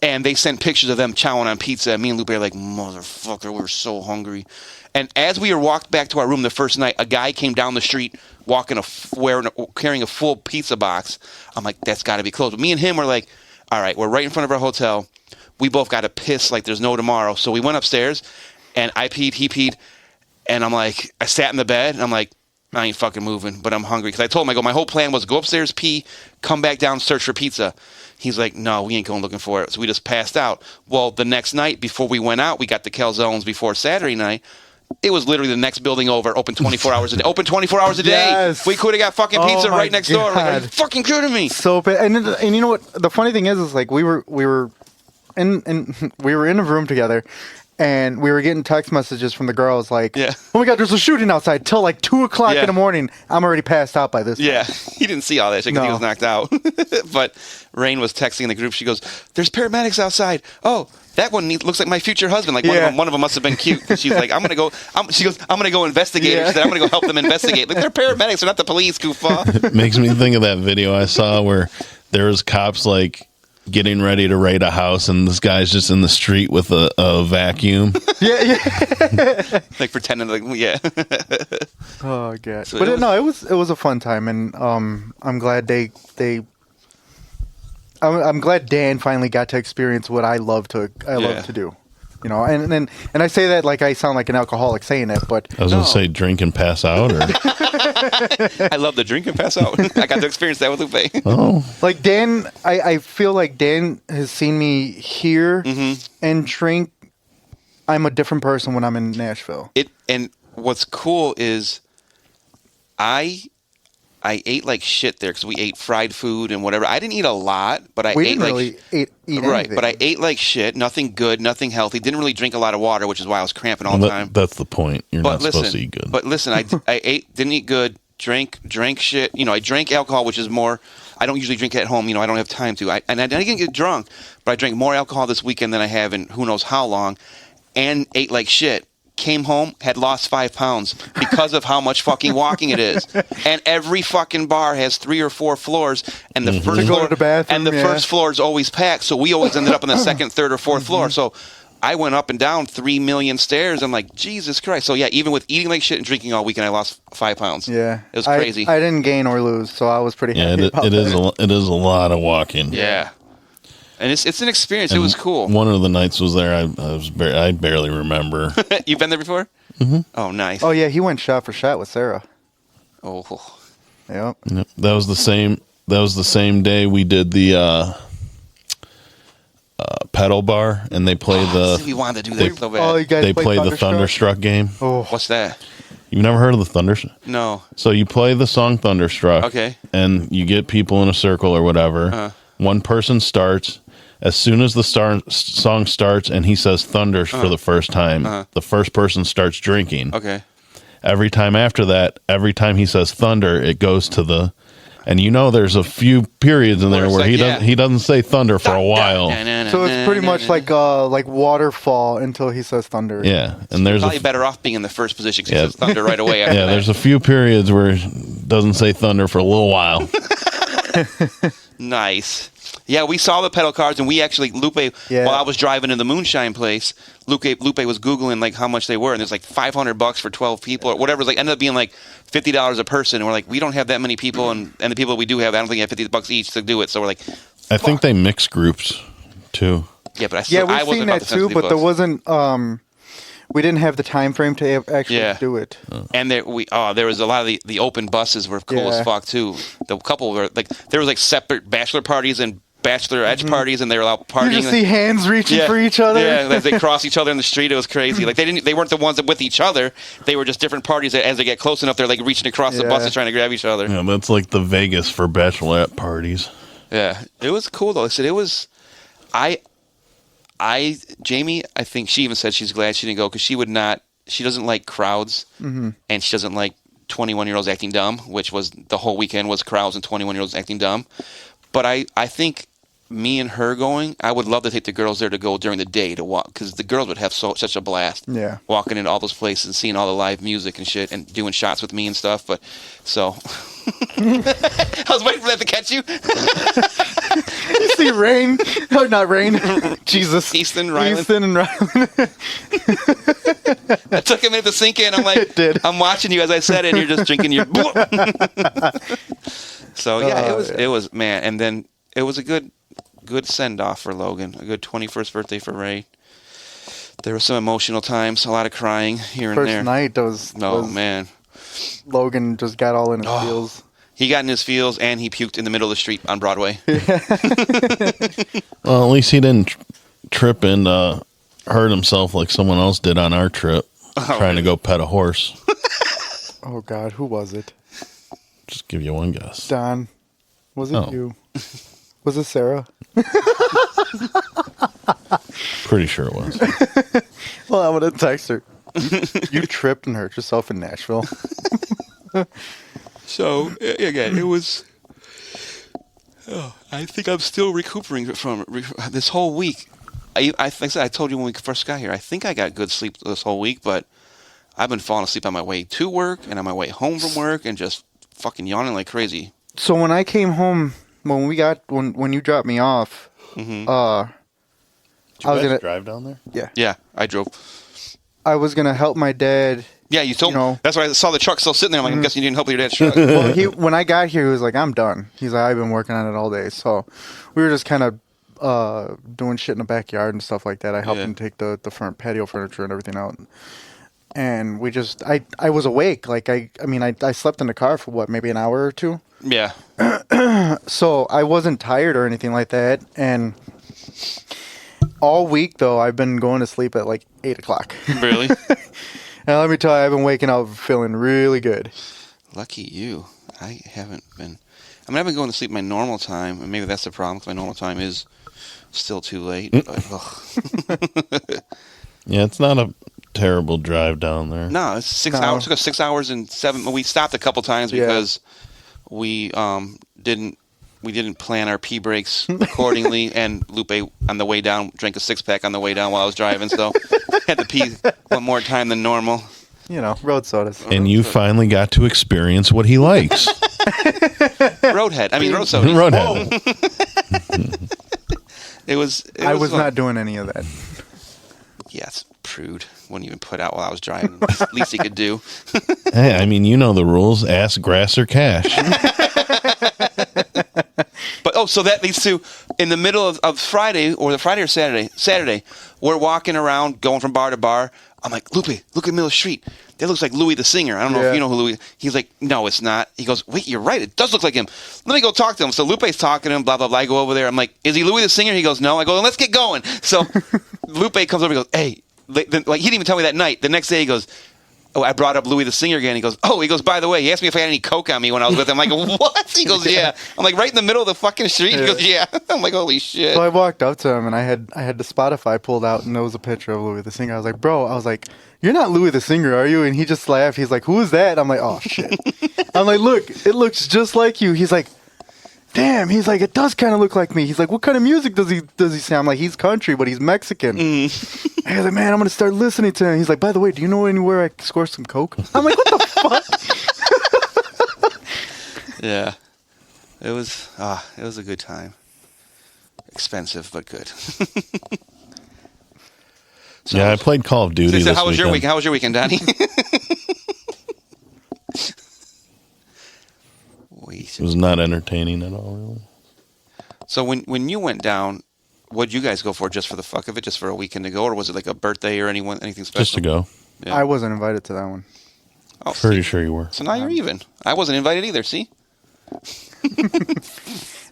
[SPEAKER 2] and they sent pictures of them chowing on pizza. And me and Lupe are like, motherfucker, we were so hungry. And as we walked back to our room the first night, a guy came down the street carrying a full pizza box. I'm like, that's got to be closed. But me and him were like, all right, we're right in front of our hotel. We both got to piss like there's no tomorrow. So we went upstairs, and I peed, he peed, and I'm like, I sat in the bed, and I'm like, I ain't fucking moving, but I'm hungry. Because I told him, my whole plan was go upstairs, pee, come back down, search for pizza. He's like, no, we ain't going looking for it. So we just passed out. Well, the next night, before we went out, we got the calzones before Saturday night. It was literally the next building over, open 24 hours a day. Open 24 hours a day.
[SPEAKER 1] Yes.
[SPEAKER 2] We could have got fucking pizza right next door. Like, are you fucking kidding me?
[SPEAKER 1] So bad. And you know what? The funny thing is we were in a room together, And we were getting text messages from the girls like,
[SPEAKER 2] Yeah.
[SPEAKER 1] "Oh my God, there's a shooting outside!" Till like 2:00
[SPEAKER 2] Yeah.
[SPEAKER 1] in the morning. I'm already passed out by this.
[SPEAKER 2] Yeah, he didn't see all that shit because he
[SPEAKER 1] No.
[SPEAKER 2] was knocked out. But Rain was texting in the group. She goes, "There's paramedics outside." Oh, that one looks like my future husband. Like
[SPEAKER 1] Yeah.
[SPEAKER 2] one of them must have been cute. 'Cause she's like, "I'm gonna go." She goes, "I'm gonna go investigate."
[SPEAKER 1] Yeah.
[SPEAKER 2] She said, "I'm gonna go help them investigate." Like they're paramedics. They're not the police. Goofball.
[SPEAKER 3] Makes me think of that video I saw where there was cops like getting ready to raid a house, and this guy's just in the street with a vacuum.
[SPEAKER 1] Yeah.
[SPEAKER 2] Like pretending like yeah.
[SPEAKER 1] Oh God.
[SPEAKER 2] So
[SPEAKER 1] But
[SPEAKER 2] it was-
[SPEAKER 1] no, it was a fun time, and I'm glad I'm glad Dan finally got to experience what I love to do. You know, and I say that like I sound like an alcoholic saying it, but
[SPEAKER 3] I was
[SPEAKER 2] No.
[SPEAKER 3] gonna say drink and pass out, or
[SPEAKER 2] I love the drink and pass out. I got to experience that with Lupe.
[SPEAKER 3] oh,
[SPEAKER 1] like Dan, I feel like Dan has seen me here and drink. I'm a different person when I'm in Nashville.
[SPEAKER 2] And what's cool is I ate like shit there because we ate fried food and whatever. I didn't eat a lot, but I
[SPEAKER 1] We
[SPEAKER 2] ate
[SPEAKER 1] didn't
[SPEAKER 2] like
[SPEAKER 1] really eat
[SPEAKER 2] right.
[SPEAKER 1] anything.
[SPEAKER 2] But I ate like shit. Nothing good. Nothing healthy. Didn't really drink a lot of water, which is why I was cramping all the time.
[SPEAKER 3] that's the point. You're
[SPEAKER 2] But
[SPEAKER 3] not supposed to eat good.
[SPEAKER 2] But listen, I ate, didn't eat good, drank shit. You know, I drank alcohol, which is more. I don't usually drink at home. You know, I don't have time to. I didn't get drunk, but I drank more alcohol this weekend than I have in who knows how long, and ate like shit. Came home, had lost 5 pounds because of how much fucking walking it is. And every fucking bar has 3 or 4 floors, and the first
[SPEAKER 1] To go
[SPEAKER 2] floor
[SPEAKER 1] to the bathroom,
[SPEAKER 2] and the
[SPEAKER 1] yeah.
[SPEAKER 2] first floor is always packed. So we always ended up on the second, third, or fourth floor. So I went up and down 3 million stairs. I'm like, Jesus Christ. So yeah, even with eating like shit and drinking all weekend, I lost 5 pounds.
[SPEAKER 1] Yeah,
[SPEAKER 2] It was crazy.
[SPEAKER 1] I didn't gain or lose, so I was pretty
[SPEAKER 3] yeah,
[SPEAKER 1] happy about
[SPEAKER 3] it is
[SPEAKER 1] that.
[SPEAKER 3] it is a lot of walking.
[SPEAKER 2] Yeah. And it's an experience. It was cool.
[SPEAKER 3] One of the nights was there. I barely remember.
[SPEAKER 2] You've been there before? Mm-hmm. Oh, nice.
[SPEAKER 1] Oh yeah, he went shot for shot with Sarah.
[SPEAKER 2] Oh.
[SPEAKER 1] Yep.
[SPEAKER 3] Yep. That was the same. That was the same day we did the pedal bar, and they played
[SPEAKER 2] We wanted to do
[SPEAKER 3] they-
[SPEAKER 2] that so
[SPEAKER 1] Oh,
[SPEAKER 2] bad.
[SPEAKER 1] you guys
[SPEAKER 3] they played the
[SPEAKER 1] Thunderstruck?
[SPEAKER 3] Thunderstruck game.
[SPEAKER 1] Oh,
[SPEAKER 2] What's that?
[SPEAKER 3] You've never heard of the Thunderstruck?
[SPEAKER 2] No.
[SPEAKER 3] So you play the song Thunderstruck,
[SPEAKER 2] Okay.
[SPEAKER 3] and you get people in a circle or whatever.
[SPEAKER 2] Uh-huh.
[SPEAKER 3] One person starts. As soon as the song starts and he says thunder for the first time, the first person starts drinking.
[SPEAKER 2] Okay.
[SPEAKER 3] Every time after that, every time he says thunder, it goes to the. And you know, there's a few periods in there
[SPEAKER 2] it's
[SPEAKER 3] where
[SPEAKER 2] like,
[SPEAKER 3] he doesn't say thunder for a while.
[SPEAKER 1] so it's pretty much like waterfall until he says thunder.
[SPEAKER 3] Yeah, and there's
[SPEAKER 2] Probably better off being in the first position because
[SPEAKER 3] Yeah.
[SPEAKER 2] it's thunder right away. After
[SPEAKER 3] yeah,
[SPEAKER 2] that.
[SPEAKER 3] there's a few periods where it doesn't say thunder for a little while.
[SPEAKER 2] Nice. Yeah, we saw the pedal cars, and we actually Lupe.
[SPEAKER 1] Yeah.
[SPEAKER 2] While I was driving to the Moonshine place, Lupe was googling like how much they were, and there's like $500 for 12 people or whatever. It was like ended up being like $50 a person, and we're like, we don't have that many people, and the people we do have, I don't think have $50 each to do it. So we're like,
[SPEAKER 3] I think they mix groups too.
[SPEAKER 2] yeah, but
[SPEAKER 1] Yeah,
[SPEAKER 2] I
[SPEAKER 1] we've
[SPEAKER 2] wasn't
[SPEAKER 1] seen
[SPEAKER 2] about
[SPEAKER 1] that
[SPEAKER 2] to
[SPEAKER 1] too,
[SPEAKER 2] spend
[SPEAKER 1] but there
[SPEAKER 2] $50.
[SPEAKER 1] wasn't. We didn't have the time frame to actually
[SPEAKER 2] Yeah.
[SPEAKER 1] do it.
[SPEAKER 2] And there was a lot of the open buses were cool
[SPEAKER 1] Yeah.
[SPEAKER 2] as fuck too. The couple were like there was like separate bachelor parties and bachelor edge parties, and they were out
[SPEAKER 1] You
[SPEAKER 2] partying.
[SPEAKER 1] just see hands reaching for each other.
[SPEAKER 2] Yeah, as they cross each other in the street, it was crazy. Like they weren't the ones that with each other. They were just different parties. As they get close enough, they're like reaching across the
[SPEAKER 1] Yeah.
[SPEAKER 2] buses trying to grab each other.
[SPEAKER 3] Yeah, that's like the Vegas for bachelorette parties.
[SPEAKER 2] Yeah, it was cool though. I said it was. Jamie, I think she even said she's glad she didn't go because she would not. She doesn't like crowds, and she doesn't like 21-year-olds acting dumb, which was the whole weekend was crowds and 21-year-olds acting dumb. But I think me and her going, I would love to take the girls there to go during the day to walk because the girls would have such a blast.
[SPEAKER 1] Yeah.
[SPEAKER 2] Walking into all those places and seeing all the live music and shit and doing shots with me and stuff. But so I was waiting for that to catch you.
[SPEAKER 1] You see Rain? No, not Rain. Jesus.
[SPEAKER 2] Easton, Ryland.
[SPEAKER 1] Easton and Ryland.
[SPEAKER 2] It took a minute to sink in. I'm like,
[SPEAKER 1] It did.
[SPEAKER 2] I'm watching you as I said it, and you're just drinking your. So yeah, it was man, and then it was a good send off for Logan, a good 21st birthday for Ray. There were some emotional times, a lot of crying here and
[SPEAKER 1] First
[SPEAKER 2] there.
[SPEAKER 1] night, was
[SPEAKER 2] Man,
[SPEAKER 1] Logan just got all in his feels.
[SPEAKER 2] he got in his feels and he puked in the middle of the street on Broadway.
[SPEAKER 3] Well, at least he didn't trip and hurt himself like someone else did on our trip, trying to go pet a horse.
[SPEAKER 1] Oh God, who was it?
[SPEAKER 3] Just give you one guess.
[SPEAKER 1] Don. Was it
[SPEAKER 3] Oh.
[SPEAKER 1] you? Was it Sarah?
[SPEAKER 3] Pretty sure it was.
[SPEAKER 1] Well, I'm gonna text her. You tripped and hurt yourself in Nashville.
[SPEAKER 2] So again, it was. Oh, I think I'm still recuperating from this whole week. Like I said, I told you when we first got here. I think I got good sleep this whole week, but I've been falling asleep on my way to work and on my way home from work, and just fucking yawning like crazy.
[SPEAKER 1] So when I came home, when you dropped me off,
[SPEAKER 3] Did
[SPEAKER 1] I was gonna
[SPEAKER 3] drive down there?
[SPEAKER 2] Yeah, I drove.
[SPEAKER 1] I was gonna help my dad.
[SPEAKER 2] Yeah, you told
[SPEAKER 1] You know.
[SPEAKER 2] me. That's why I saw the truck still sitting there. I'm like, I'm guessing you didn't help with your dad's truck.
[SPEAKER 1] Well, when I got here, he was like, "I'm done." He's like, "I've been working on it all day." So we were just kind of doing shit in the backyard and stuff like that. I helped
[SPEAKER 2] Yeah.
[SPEAKER 1] him take the front patio furniture and everything out. And we just, I was awake. Like, I slept in the car for maybe an hour or two.
[SPEAKER 2] Yeah.
[SPEAKER 1] So I wasn't tired or anything like that. And all week, though, I've been going to sleep at like 8 o'clock.
[SPEAKER 2] Really?
[SPEAKER 1] And let me tell you, I've been waking up feeling really good.
[SPEAKER 2] Lucky you. I haven't been. I mean, I've been going to sleep my normal time, and maybe that's the problem, because my normal time is still too late. But,
[SPEAKER 3] Yeah, it's not a terrible drive down there.
[SPEAKER 2] no, it's 6
[SPEAKER 1] No.
[SPEAKER 2] hours. It took us 6 hours and 7. We stopped a couple times
[SPEAKER 1] Yeah.
[SPEAKER 2] because we didn't plan our pee breaks accordingly, and Lupe on the way down drank a 6-pack on the way down while I was driving, so had to pee one more time than normal.
[SPEAKER 1] You know, road sodas.
[SPEAKER 3] And you finally got to experience what he likes.
[SPEAKER 2] Roadhead. I mean, road soda.
[SPEAKER 3] Roadhead.
[SPEAKER 2] It was.
[SPEAKER 1] I was
[SPEAKER 2] fun.
[SPEAKER 1] not doing any of that.
[SPEAKER 2] Yes, prude. Wouldn't even put out while I was driving. Least he could do.
[SPEAKER 3] Hey, I mean, you know the rules. Ask grass or cash.
[SPEAKER 2] But so that leads to in the middle of Friday or Saturday, we're walking around going from bar to bar. I'm like, Lupe, look in the middle of the street. That looks like Louis the singer. I don't know
[SPEAKER 1] Yeah.
[SPEAKER 2] if you know who Louis. He's like, no, it's not. He goes, wait, you're right. It does look like him. Let me go talk to him. So Lupe's talking to him. Blah blah blah. I go over there. I'm like, is he Louis the singer? He goes, no. I go, then let's get going. So Lupe comes over and goes, hey, like he didn't even tell me that night. The next day he goes, oh, I brought up Louis the singer again. He goes, by the way, he asked me if I had any coke on me when I was with him. I'm like, what? He goes, yeah. I'm like, right in the middle of the fucking street. He goes, yeah. I'm like, holy shit.
[SPEAKER 1] So I walked up to him and I had the Spotify pulled out and there was a picture of Louis the singer. I was like, bro, you're not Louis the singer, are you? And he just laughed. He's like, who is that? I'm like, oh shit. I'm like, look, it looks just like you. He's like, damn. He's like, it does kind of look like me. He's like, what kind of music does he say? I'm like, he's country, but he's Mexican. I was like, man, I'm gonna start listening to him. He's like, by the way, do you know anywhere I can score some coke? I'm like, what the fuck?
[SPEAKER 2] Yeah. It was a good time. Expensive, but good. So,
[SPEAKER 3] Yeah, I played Call of Duty
[SPEAKER 2] so
[SPEAKER 3] this
[SPEAKER 2] how was your
[SPEAKER 3] weekend.
[SPEAKER 2] week? How was your weekend, Donnie?
[SPEAKER 3] It was not entertaining at all, really.
[SPEAKER 2] So when you went down, what did you guys go for? Just for the fuck of it? Just for a weekend to go? Or was it like a birthday or anything special?
[SPEAKER 3] Just to go.
[SPEAKER 2] Yeah.
[SPEAKER 1] I wasn't invited to that one.
[SPEAKER 2] Oh,
[SPEAKER 3] Pretty
[SPEAKER 2] see?
[SPEAKER 3] sure you were.
[SPEAKER 2] So now you're even. I wasn't invited either, see?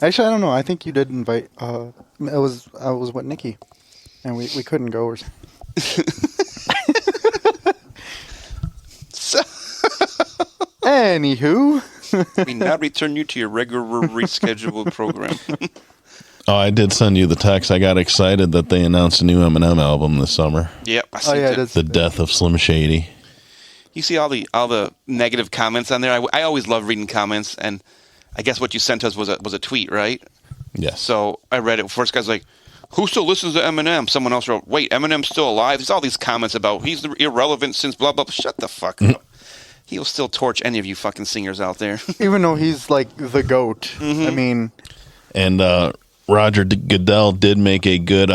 [SPEAKER 1] Actually, I don't know. I think you did invite. I was with Nikki, and we couldn't go. Or
[SPEAKER 2] So,
[SPEAKER 1] anywho,
[SPEAKER 2] we now return you to your regular rescheduled program.
[SPEAKER 3] Oh, I did send you the text. I got excited that they announced a new Eminem album this summer.
[SPEAKER 2] Yep. I
[SPEAKER 1] oh
[SPEAKER 2] see
[SPEAKER 1] yeah,
[SPEAKER 2] it.
[SPEAKER 1] that's
[SPEAKER 3] The Death of Slim Shady.
[SPEAKER 2] You see all the negative comments on there. I always love reading comments, and I guess what you sent us was a tweet, right?
[SPEAKER 3] Yes.
[SPEAKER 2] So I read it. First guy's like, who still listens to Eminem? Someone else wrote, wait, Eminem's still alive? There's all these comments about he's irrelevant since blah, blah, blah. Shut the fuck up. He'll still torch any of you fucking singers out there.
[SPEAKER 1] even though he's like the GOAT. I mean,
[SPEAKER 3] And Roger Goodell did make a good,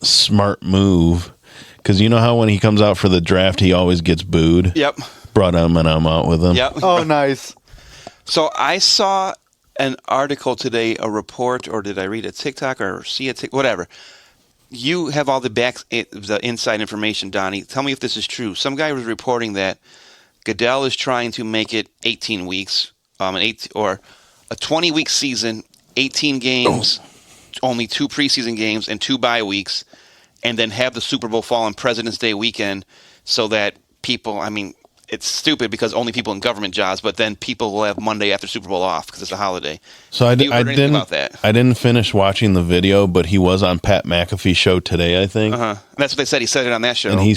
[SPEAKER 3] smart move. Because you know how when he comes out for the draft, he always gets booed?
[SPEAKER 2] Yep.
[SPEAKER 3] Brought Eminem out with him.
[SPEAKER 2] Yep.
[SPEAKER 1] oh nice.
[SPEAKER 2] So I saw an article today, a report, or did I read a TikTok or see a TikTok, whatever. You have all the inside information, Donnie. Tell me if this is true. Some guy was reporting that Goodell is trying to make it 18 weeks, or a 20-week season, 18 games, only 2 preseason games and 2 bye weeks, and then have the Super Bowl fall on President's Day weekend so that people, I mean, it's stupid because only people in government jobs, but then people will have Monday after Super Bowl off because it's a holiday.
[SPEAKER 3] So
[SPEAKER 2] Have you heard anything about that?
[SPEAKER 3] I didn't finish watching the video, but he was on Pat McAfee's show today, I think.
[SPEAKER 2] That's what they said. He said it on that show.
[SPEAKER 3] And he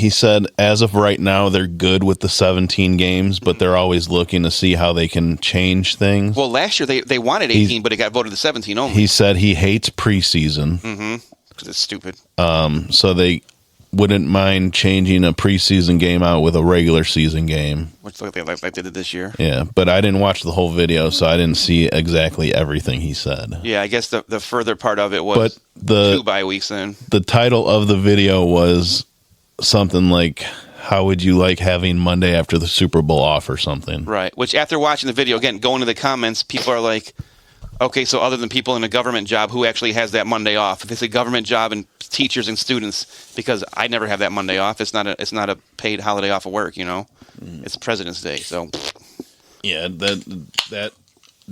[SPEAKER 3] said as of right now they're good with the 17 games, but they're always looking to see how they can change things.
[SPEAKER 2] Well, last year they wanted 18, but it got voted to 17 only.
[SPEAKER 3] He said he hates preseason.
[SPEAKER 2] Because it's stupid.
[SPEAKER 3] So they wouldn't mind changing a preseason game out with a regular season game.
[SPEAKER 2] Which like they did it this year.
[SPEAKER 3] Yeah, but I didn't watch the whole video, so I didn't see exactly everything he said.
[SPEAKER 2] Yeah, I guess the further part of it was
[SPEAKER 3] the
[SPEAKER 2] 2 bye weeks in.
[SPEAKER 3] The title of the video was something like, how would you like having Monday after the Super Bowl off or something?
[SPEAKER 2] Right, which after watching the video, again, going to the comments, people are like, okay, so other than people in a government job, who actually has that Monday off? If it's a government job and teachers and students, because I never have that Monday off. It's not a paid holiday off of work, you know. It's President's Day, so
[SPEAKER 3] yeah, that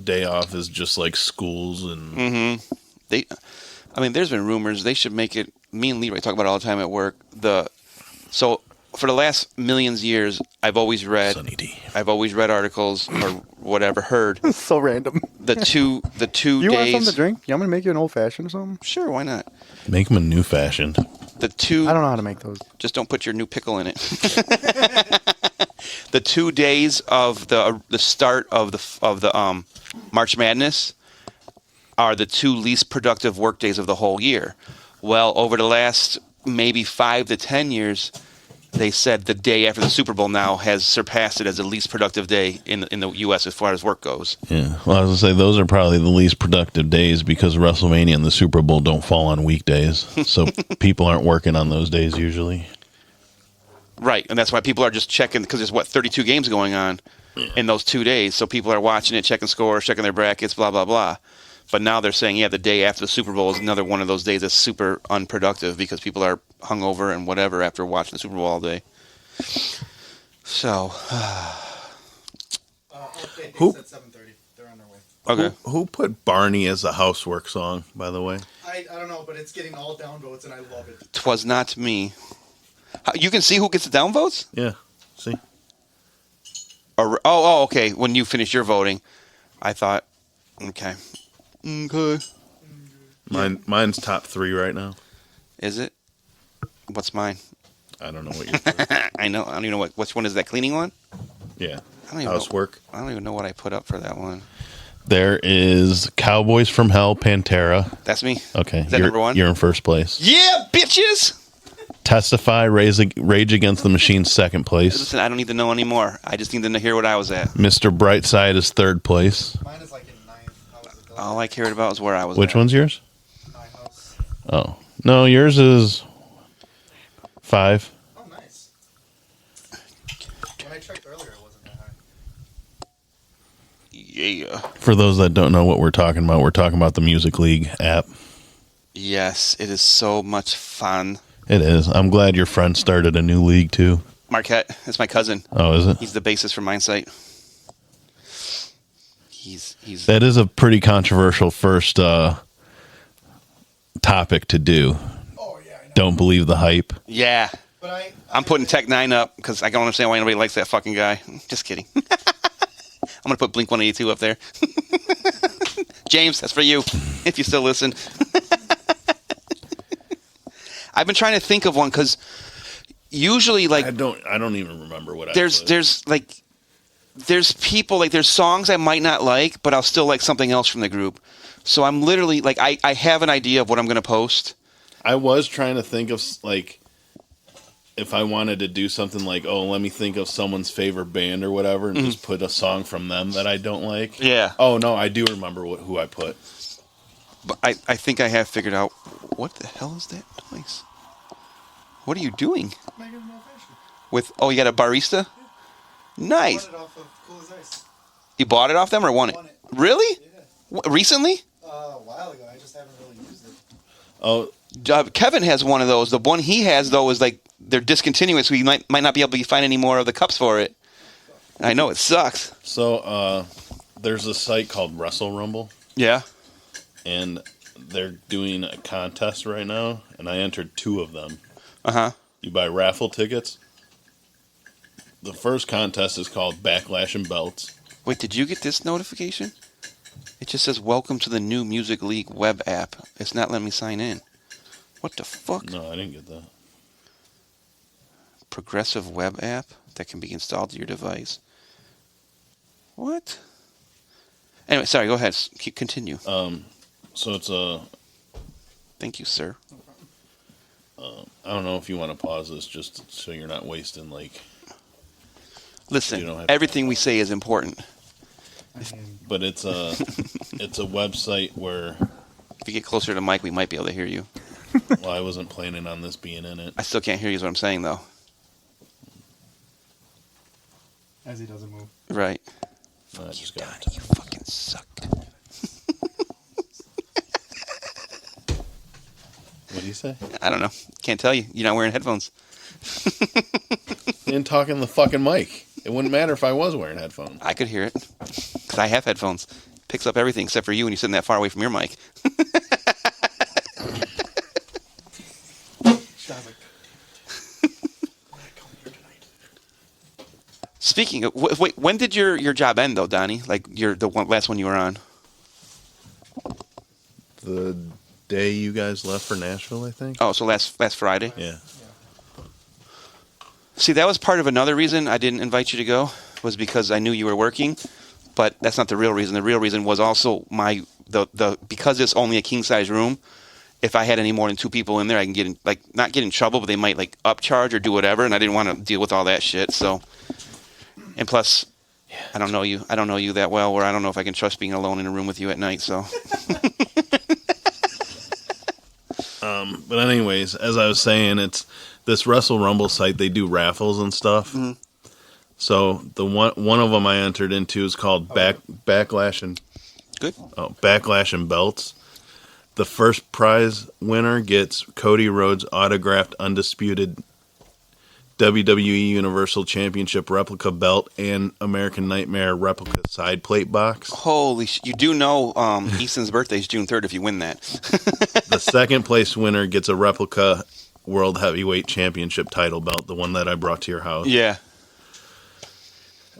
[SPEAKER 3] day off is just like schools and
[SPEAKER 2] there's been rumors they should make it. Me and Leroy talk about it all the time at work. So for the last millions of years, I've always read articles or whatever, heard
[SPEAKER 1] So random.
[SPEAKER 2] the two
[SPEAKER 1] You want
[SPEAKER 2] days.
[SPEAKER 1] something to drink? You want me to make you an old fashioned or something?
[SPEAKER 2] Sure, why not?
[SPEAKER 3] make them a new fashioned.
[SPEAKER 2] The two.
[SPEAKER 1] I don't know how to make those.
[SPEAKER 2] Just don't put your new pickle in it. The 2 days of the start of the March Madness are the 2 least productive work days of the whole year. Well, over the last maybe 5 to 10 years, they said the day after the Super Bowl now has surpassed it as the least productive day in the U.S. as far as work goes.
[SPEAKER 3] Yeah, well, I was gonna say those are probably the least productive days because WrestleMania and the Super Bowl don't fall on weekdays, so people aren't working on those days usually.
[SPEAKER 2] Right, and that's why people are just checking, because there's 32 games going on in those 2 days, so people are watching it, checking scores, checking their brackets, blah blah blah. But now they're saying, yeah, the day after the Super Bowl is another one of those days that's super unproductive because people are hungover and whatever after watching the Super Bowl all day. So,
[SPEAKER 1] Who? At 7:30. They're on their way.
[SPEAKER 2] okay.
[SPEAKER 3] Who put Barney as a housework song, by the way?
[SPEAKER 1] I don't know, but it's getting all downvotes, and I love it.
[SPEAKER 2] 'Twas not me. You can see who gets the downvotes?
[SPEAKER 3] Yeah, see?
[SPEAKER 2] Okay. When you finish your voting, I thought, okay.
[SPEAKER 3] Mine's top 3 right now.
[SPEAKER 2] Is it? What's mine?
[SPEAKER 3] I don't know what you're
[SPEAKER 2] I know. I don't even know which one is that cleaning one?
[SPEAKER 3] Yeah,
[SPEAKER 2] I don't even
[SPEAKER 3] housework.
[SPEAKER 2] I don't even know what I put up for that one.
[SPEAKER 3] There is Cowboys from Hell, Pantera.
[SPEAKER 2] That's me.
[SPEAKER 3] Okay,
[SPEAKER 2] Is that number 1?
[SPEAKER 3] You're in first place.
[SPEAKER 2] Yeah, bitches!
[SPEAKER 3] Testify, Rage Against the Machine, second place.
[SPEAKER 2] Listen, I don't need to know anymore. I just need to hear what I was at.
[SPEAKER 3] Mr. Brightside is third place.
[SPEAKER 1] Mine is like in 9th.
[SPEAKER 2] All I cared about was where I was
[SPEAKER 3] Which
[SPEAKER 2] at.
[SPEAKER 3] one's yours?
[SPEAKER 1] My house.
[SPEAKER 3] Oh. No, yours is 5.
[SPEAKER 1] Oh, nice. When I checked earlier, it wasn't that high.
[SPEAKER 2] Yeah.
[SPEAKER 3] For those that don't know what we're talking about the Music League app.
[SPEAKER 2] Yes, it is so much fun.
[SPEAKER 3] It is. I'm glad your friend started a new league, too.
[SPEAKER 2] Marquette, that's my cousin.
[SPEAKER 3] Oh, is it?
[SPEAKER 2] He's the bassist for Mindsight. He's
[SPEAKER 3] That is a pretty controversial first topic to do.
[SPEAKER 1] Oh, yeah, I know.
[SPEAKER 3] Don't believe the hype.
[SPEAKER 2] yeah.
[SPEAKER 1] But
[SPEAKER 2] I'm putting Tech 9 up because I don't understand why anybody likes that fucking guy. Just kidding. I'm going to put Blink 182 up there. James, that's for you, if you still listen. I've been trying to think of one because usually, like,
[SPEAKER 3] I don't even remember what
[SPEAKER 2] there's people, like, there's songs I might not like, but I'll still like something else from the group. So I'm literally, like, I have an idea of what I'm going to post.
[SPEAKER 3] I was trying to think of, like, if I wanted to do something like, oh, let me think of someone's favorite band or whatever and just put a song from them that I don't like.
[SPEAKER 2] Yeah.
[SPEAKER 3] Oh, no, I do remember who I put.
[SPEAKER 2] But I think I have figured out, what the hell is that noise? What are you doing?
[SPEAKER 1] Making an old fashioned.
[SPEAKER 2] You got a barista? Nice.
[SPEAKER 1] Bought it off of Cool as Ice.
[SPEAKER 2] You bought it off them or won it?
[SPEAKER 1] Won it.
[SPEAKER 2] Really?
[SPEAKER 1] Yeah.
[SPEAKER 2] Recently?
[SPEAKER 1] A while ago. I just haven't really used it.
[SPEAKER 3] Oh,
[SPEAKER 2] Kevin has one of those. The one he has, though, is like they're discontinuous, so you might not be able to find any more of the cups for it. I know, it sucks.
[SPEAKER 3] so there's a site called Wrestle Rumble,
[SPEAKER 2] Yeah.
[SPEAKER 3] and they're doing a contest right now, and I entered 2 of them.
[SPEAKER 2] Uh-huh.
[SPEAKER 3] You buy raffle tickets, the first contest is called Backlash and Belts.
[SPEAKER 2] Wait, did you get this notification? It just says, welcome to the new Music League web app. It's not letting me sign in. What the fuck?
[SPEAKER 3] No, I didn't get that.
[SPEAKER 2] Progressive web app that can be installed to your device. What? Anyway, sorry, go ahead. Continue.
[SPEAKER 3] So it's a.
[SPEAKER 2] Thank you, sir.
[SPEAKER 3] I don't know if you want to pause this just so you're not wasting like. You don't
[SPEAKER 2] Listen,
[SPEAKER 3] have-
[SPEAKER 2] everything we say is important.
[SPEAKER 3] But it's a it's a website where.
[SPEAKER 2] If you get closer to the mic, we might be able to hear you.
[SPEAKER 3] Well, I wasn't planning on this being in it.
[SPEAKER 2] I still can't hear you is what I'm saying, though.
[SPEAKER 1] As he doesn't move.
[SPEAKER 2] Right.
[SPEAKER 3] No, I just got
[SPEAKER 2] God,
[SPEAKER 3] it.
[SPEAKER 2] you fucking suck.
[SPEAKER 3] What do you say?
[SPEAKER 2] I don't know. Can't tell you. You're not wearing headphones.
[SPEAKER 3] And talking the fucking mic. It wouldn't matter if I was wearing headphones.
[SPEAKER 2] I could hear it. Because I have headphones. Picks up everything except for you when you're sitting that far away from your mic. Speaking of, wait, when did your job end though, Donnie? Like last one you were on?
[SPEAKER 3] The day you guys left for Nashville, I think.
[SPEAKER 2] Oh, so last Friday?
[SPEAKER 3] Yeah.
[SPEAKER 2] See, that was part of another reason I didn't invite you to go, was because I knew you were working, but that's not the real reason. The real reason was also because it's only a king size room. If I had any more than 2 people in there, I can get in, not get in trouble, but they might upcharge or do whatever, and I didn't want to deal with all that shit. So, and plus, I don't know you. I don't know you that well, where I don't know if I can trust being alone in a room with you at night. So.
[SPEAKER 3] But anyways, as I was saying, it's this Wrestle Rumble site. They do raffles and stuff.
[SPEAKER 2] Mm-hmm.
[SPEAKER 3] So the one of them I entered into is called Backlash and
[SPEAKER 2] Good.
[SPEAKER 3] Backlash and Belts. The first prize winner gets Cody Rhodes' autographed undisputed WWE Universal Championship replica belt and American Nightmare replica side plate box.
[SPEAKER 2] Holy you do know Easton's birthday is June 3rd if you win that.
[SPEAKER 3] The second place winner gets a replica World Heavyweight Championship title belt, the one that I brought to your house.
[SPEAKER 2] Yeah.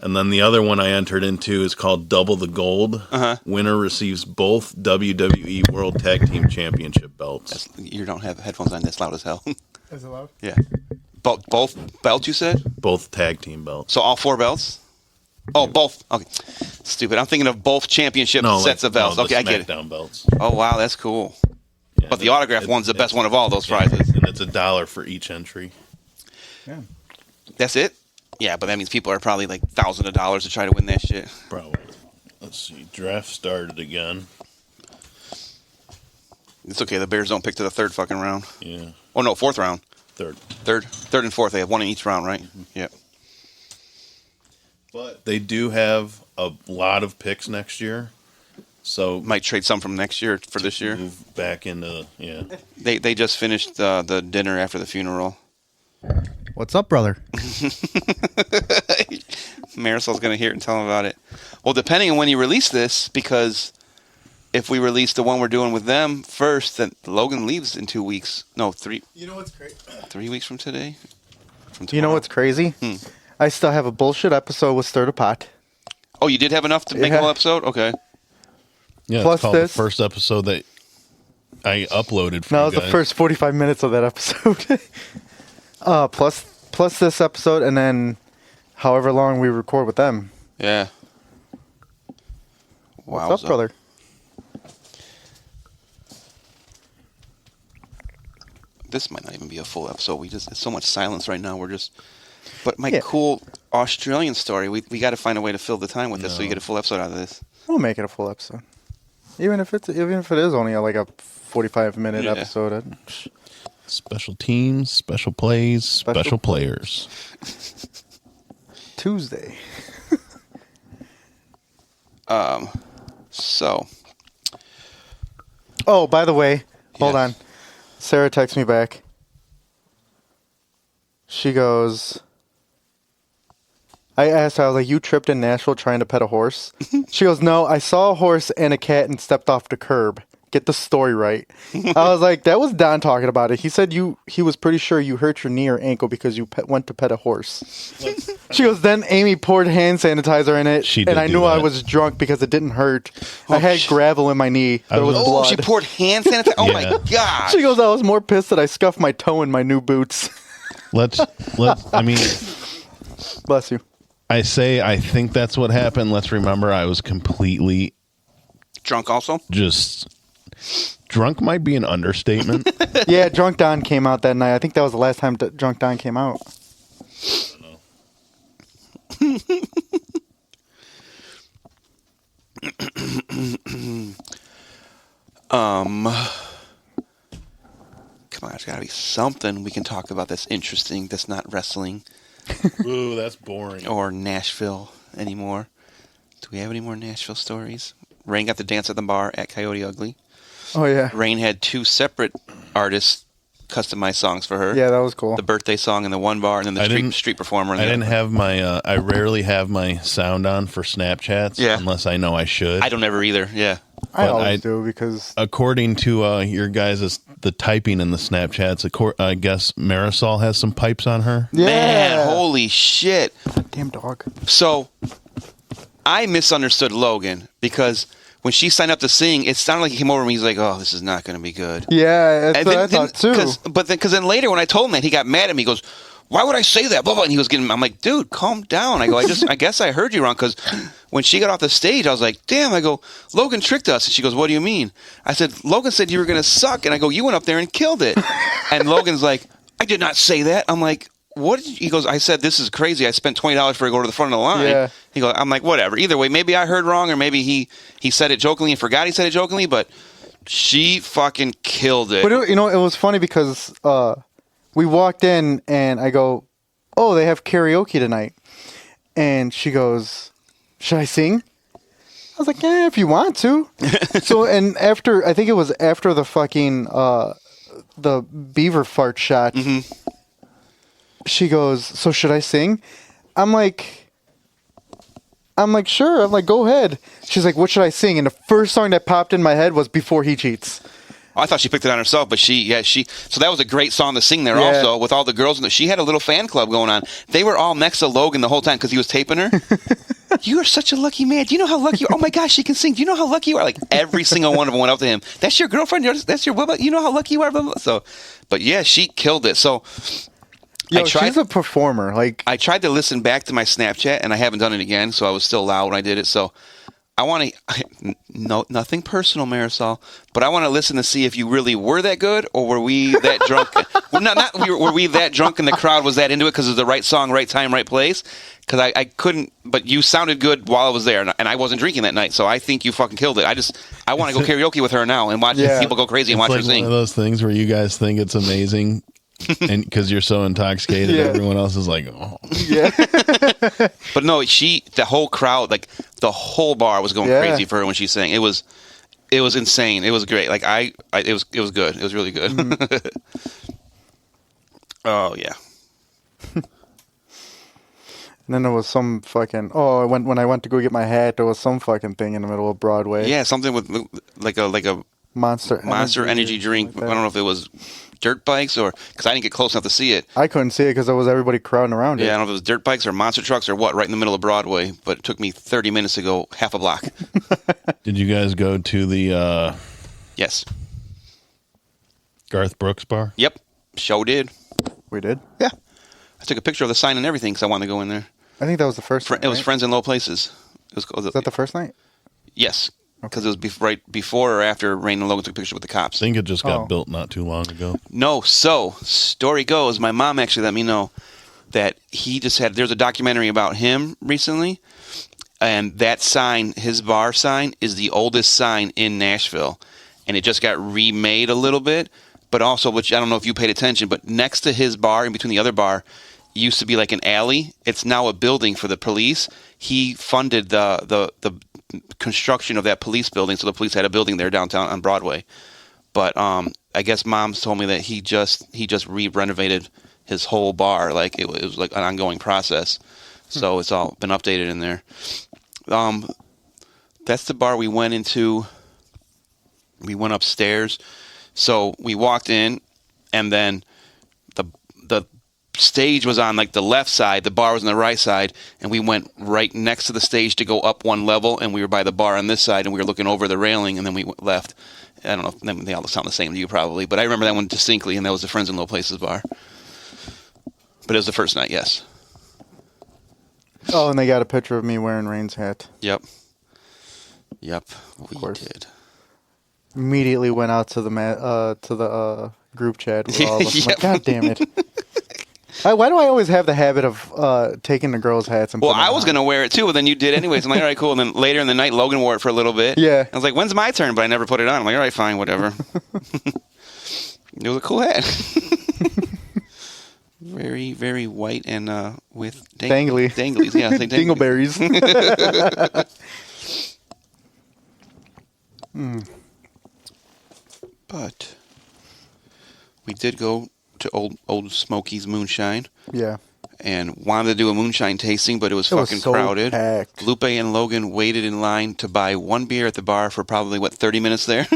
[SPEAKER 3] And then the other one I entered into is called Double the Gold.
[SPEAKER 2] Uh-huh.
[SPEAKER 3] Winner receives both WWE World Tag Team Championship belts.
[SPEAKER 2] You don't have headphones on. That's loud as hell.
[SPEAKER 1] Is it loud?
[SPEAKER 2] Yeah. Both belts, you said?
[SPEAKER 3] Both tag team belts.
[SPEAKER 2] So all 4 belts? Oh, both. Okay. Stupid. I'm thinking of both championship sets of belts.
[SPEAKER 3] the
[SPEAKER 2] Okay, I get it.
[SPEAKER 3] SmackDown belts.
[SPEAKER 2] Oh, wow. That's cool.
[SPEAKER 3] Yeah,
[SPEAKER 2] But the autograph one's the best one of all those prizes.
[SPEAKER 3] And it's $1 for each entry.
[SPEAKER 1] Yeah.
[SPEAKER 2] That's it? Yeah, but that means people are probably like thousands of dollars to try to win that shit.
[SPEAKER 3] Probably. Let's see. Draft started again.
[SPEAKER 2] It's okay. The Bears don't pick to the 3rd fucking round.
[SPEAKER 3] Yeah.
[SPEAKER 2] Oh, no, 4th round.
[SPEAKER 3] Third.
[SPEAKER 2] Third and 4th. They have 1 in each round, right?
[SPEAKER 3] Mm-hmm.
[SPEAKER 2] Yep.
[SPEAKER 3] But they do have a lot of picks next year. So
[SPEAKER 2] Might trade some from next year for this year.
[SPEAKER 3] move back into
[SPEAKER 2] They just finished the dinner after the funeral.
[SPEAKER 1] What's up, brother?
[SPEAKER 2] Marisol's going to hear it and tell him about it. Well, depending on when you release this, because if we release the one we're doing with them first, then Logan leaves in 2 weeks. No, 3.
[SPEAKER 1] You know what's crazy?
[SPEAKER 2] 3 weeks from today? From
[SPEAKER 1] You know
[SPEAKER 2] tomorrow?
[SPEAKER 1] what's crazy? I still have a bullshit episode with Stir the Pot.
[SPEAKER 2] Oh, you did have enough to make a
[SPEAKER 1] Yeah.
[SPEAKER 2] whole episode? Okay.
[SPEAKER 3] Yeah,
[SPEAKER 1] Plus
[SPEAKER 3] it's called
[SPEAKER 1] this.
[SPEAKER 3] the first episode that I uploaded for
[SPEAKER 1] No,
[SPEAKER 3] you
[SPEAKER 1] it was the
[SPEAKER 3] guys.
[SPEAKER 1] first 45 minutes of that episode. Plus this episode, and then however long we record with them.
[SPEAKER 2] Yeah.
[SPEAKER 1] What's up, brother?
[SPEAKER 2] This might not even be a full episode. It's so much silence right now. But my
[SPEAKER 1] Yeah.
[SPEAKER 2] cool Australian story, we got to find a way to fill the time with this so you get a full episode out of this.
[SPEAKER 1] We'll make it a full episode. Even if it is only like a 45-minute
[SPEAKER 2] Yeah.
[SPEAKER 1] episode.
[SPEAKER 3] Special teams, special plays, special players.
[SPEAKER 1] Tuesday.
[SPEAKER 2] So,
[SPEAKER 1] Oh, by the way, hold
[SPEAKER 2] Yes.
[SPEAKER 1] on. Sarah texts me back. She goes, I asked her, I was like, you tripped in Nashville trying to pet a horse? She goes, no, I saw a horse and a cat and stepped off the curb. get the story right. I was like, that was Don talking about it. He said he was pretty sure you hurt your knee or ankle because you went to pet a horse. She goes, then Amy poured hand sanitizer in it,
[SPEAKER 3] She
[SPEAKER 1] and
[SPEAKER 3] did
[SPEAKER 1] I
[SPEAKER 3] do
[SPEAKER 1] knew I
[SPEAKER 3] that.
[SPEAKER 1] was drunk because it didn't hurt. I had gravel in my knee. There was
[SPEAKER 3] was-
[SPEAKER 1] blood.
[SPEAKER 2] she poured hand sanitizer. Oh my
[SPEAKER 3] Yeah.
[SPEAKER 2] god.
[SPEAKER 1] She goes, I was more pissed that I scuffed my toe in my new boots.
[SPEAKER 3] Let's. I mean,
[SPEAKER 1] Bless you.
[SPEAKER 3] I think that's what happened. Let's remember, I was completely
[SPEAKER 2] Drunk also.
[SPEAKER 3] just drunk. Might be an understatement.
[SPEAKER 1] Yeah, Drunk Don came out that night. I think that was the last time Drunk Don came out.
[SPEAKER 2] Come on, there's got to be something we can talk about that's interesting. That's not wrestling
[SPEAKER 3] Ooh, that's boring.
[SPEAKER 2] or Nashville anymore. Do we have any more Nashville stories? Rain got to dance at the bar at Coyote Ugly.
[SPEAKER 1] Oh, yeah.
[SPEAKER 2] Rain had 2 separate artists customize songs for her.
[SPEAKER 1] Yeah, that was cool.
[SPEAKER 2] The birthday song in the one bar, and then the street performer. In
[SPEAKER 3] I
[SPEAKER 2] the
[SPEAKER 3] didn't
[SPEAKER 2] other.
[SPEAKER 3] have my. I rarely have my sound on for Snapchats,
[SPEAKER 2] Yeah.
[SPEAKER 3] unless I know I should.
[SPEAKER 2] I don't ever either. Yeah.
[SPEAKER 1] I
[SPEAKER 3] but
[SPEAKER 1] always
[SPEAKER 3] I-
[SPEAKER 1] do because
[SPEAKER 3] According to your guys' the typing in the Snapchats, I guess Marisol has some pipes on her.
[SPEAKER 1] yeah,
[SPEAKER 2] Man, holy shit.
[SPEAKER 1] damn dog.
[SPEAKER 2] So, I misunderstood Logan because when she signed up to sing, it sounded like he came over to me. He's like, "Oh, this is not going to be good."
[SPEAKER 1] Yeah, that's what I thought too.
[SPEAKER 2] Because then later when I told him that, he got mad at me. He goes, "Why would I say that?" Blah blah. And he was getting. I'm like, "Dude, calm down." I go, I guess I heard you wrong because when she got off the stage, I was like, "Damn!" I go, "Logan tricked us." And she goes, "What do you mean?" I said, "Logan said you were going to suck." And I go, "You went up there and killed it." And Logan's like, "I did not say that." I'm like, "What?" He goes, "I said this is crazy. I spent $20 for to go to the front of the line."
[SPEAKER 1] Yeah.
[SPEAKER 2] He goes, I'm like, whatever. Either way, maybe I heard wrong, or maybe he said it jokingly and forgot he said it jokingly. But she fucking killed it.
[SPEAKER 1] But it was funny because we walked in and I go, "Oh, they have karaoke tonight," and she goes, "Should I sing?" I was like, "Yeah, if you want to." So, and after I think it was after the fucking the beaver fart shot, she goes, "So should I sing?" I'm like, sure. I'm like, go ahead. She's like, "What should I sing?" And the first song that popped in my head was "Before He Cheats."
[SPEAKER 2] I thought she picked it on herself, but so that was a great song to sing there
[SPEAKER 1] Yeah.
[SPEAKER 2] also with all the girls. She had a little fan club going on. They were all next to Logan the whole time because he was taping her. You are such a lucky man. Do you know how lucky you are? Oh my gosh, she can sing. Do you know how lucky you are? Like every single one of them went up to him. That's your girlfriend. That's your blah, blah. You know how lucky you are. Blah, blah. So, but yeah, she killed it. So
[SPEAKER 1] Yo, she's a performer. Like,
[SPEAKER 2] I tried to listen back to my Snapchat, and I haven't done it again, so I was still loud when I did it. So I want to, nothing personal, Marisol, but I want to listen to see if you really were that good, or were we that drunk? Were we that drunk and the crowd was that into it because it was the right song, right time, right place? Because I couldn't, but you sounded good while I was there, and I wasn't drinking that night, so I think you fucking killed it. I want to go karaoke with her now and watch people go crazy and watch her
[SPEAKER 3] It's like
[SPEAKER 2] sing.
[SPEAKER 3] one of those things where you guys think it's amazing, and because you're so intoxicated,
[SPEAKER 1] Yeah.
[SPEAKER 3] everyone else is like, "Oh,
[SPEAKER 1] yeah.
[SPEAKER 2] But no, the whole crowd, like the whole bar was going
[SPEAKER 1] Yeah.
[SPEAKER 2] crazy for her when she sang. It was insane. It was great. Like it was good. It was really good. Oh yeah.
[SPEAKER 1] And then there was some fucking. When I went to go get my hat, there was some fucking thing in the middle of Broadway.
[SPEAKER 2] Yeah, something with like a
[SPEAKER 1] Monster
[SPEAKER 2] energy drink.
[SPEAKER 1] like
[SPEAKER 2] I
[SPEAKER 1] that.
[SPEAKER 2] don't know if it was dirt bikes or because I didn't get close enough to see it.
[SPEAKER 1] I couldn't see it because there was everybody crowding around
[SPEAKER 2] Yeah, I
[SPEAKER 1] it.
[SPEAKER 2] don't know if it was dirt bikes or monster trucks or what, right in the middle of Broadway. But it took me 30 minutes to go half a block.
[SPEAKER 3] did you guys go to the
[SPEAKER 2] Yes.
[SPEAKER 3] Garth Brooks bar?"
[SPEAKER 2] Yep. Show did.
[SPEAKER 1] We did.
[SPEAKER 2] Yeah. I took a picture of the sign and everything because I wanted to go in there.
[SPEAKER 1] I think that was the first.
[SPEAKER 2] It was
[SPEAKER 1] night.
[SPEAKER 2] Friends in Low Places. It was
[SPEAKER 1] Was that the first night?
[SPEAKER 2] Yes, because it was right before or after Rain and Logan took a picture with the
[SPEAKER 3] I
[SPEAKER 2] cops.
[SPEAKER 3] think it just got
[SPEAKER 1] Oh.
[SPEAKER 3] built not too long ago.
[SPEAKER 2] No, so story goes, my mom actually let me know that there's a documentary about him recently, and that sign, his bar sign, is the oldest sign in Nashville, and it just got remade a little bit, but also, which I don't know if you paid attention, but next to his bar, in between the other bar, used to be like an alley. It's now a building for the police. He funded the construction of that police building, so the police had a building there downtown on Broadway. But I guess Mom's told me that he just renovated his whole bar. Like it was like an ongoing process. So it's all been updated in there. That's the bar we went into We went upstairs. So we walked in, and then the stage was on like the left side, the bar was on the right side, and we went right next to the stage to go up one level, and we were by the bar on this side, and we were looking over the railing, and then we left. I don't know if they all sound the same to you probably, but I remember that one distinctly, and that was the Friends in Low Places bar. But it was the first night, yes.
[SPEAKER 1] Oh, and they got a picture of me wearing Rain's hat.
[SPEAKER 2] Yep, we
[SPEAKER 1] course.
[SPEAKER 2] did.
[SPEAKER 1] Immediately went out to the group chat with all of us. I'm like, God damn it. Why do I always have the habit of taking the girls' hats and
[SPEAKER 2] Well,
[SPEAKER 1] putting
[SPEAKER 2] I
[SPEAKER 1] them
[SPEAKER 2] was
[SPEAKER 1] on?
[SPEAKER 2] going to wear it too, but then you did anyways. I'm like, all right, cool. And then later in the night, Logan wore it for a little bit.
[SPEAKER 1] Yeah.
[SPEAKER 2] I was like, when's my turn? But I never put it on. I'm like, all right, fine, whatever. It was a cool hat. Very, very white and with
[SPEAKER 1] Dangly.
[SPEAKER 2] danglies. Yeah, like
[SPEAKER 1] Dingleberries.
[SPEAKER 2] But we did go to Old Smoky's Moonshine
[SPEAKER 1] Yeah.
[SPEAKER 2] and wanted to do a moonshine tasting, but it was
[SPEAKER 1] It was
[SPEAKER 2] fucking
[SPEAKER 1] so
[SPEAKER 2] crowded.
[SPEAKER 1] packed.
[SPEAKER 2] Lupe and Logan waited in line to buy one beer at the bar for probably, 30 minutes there?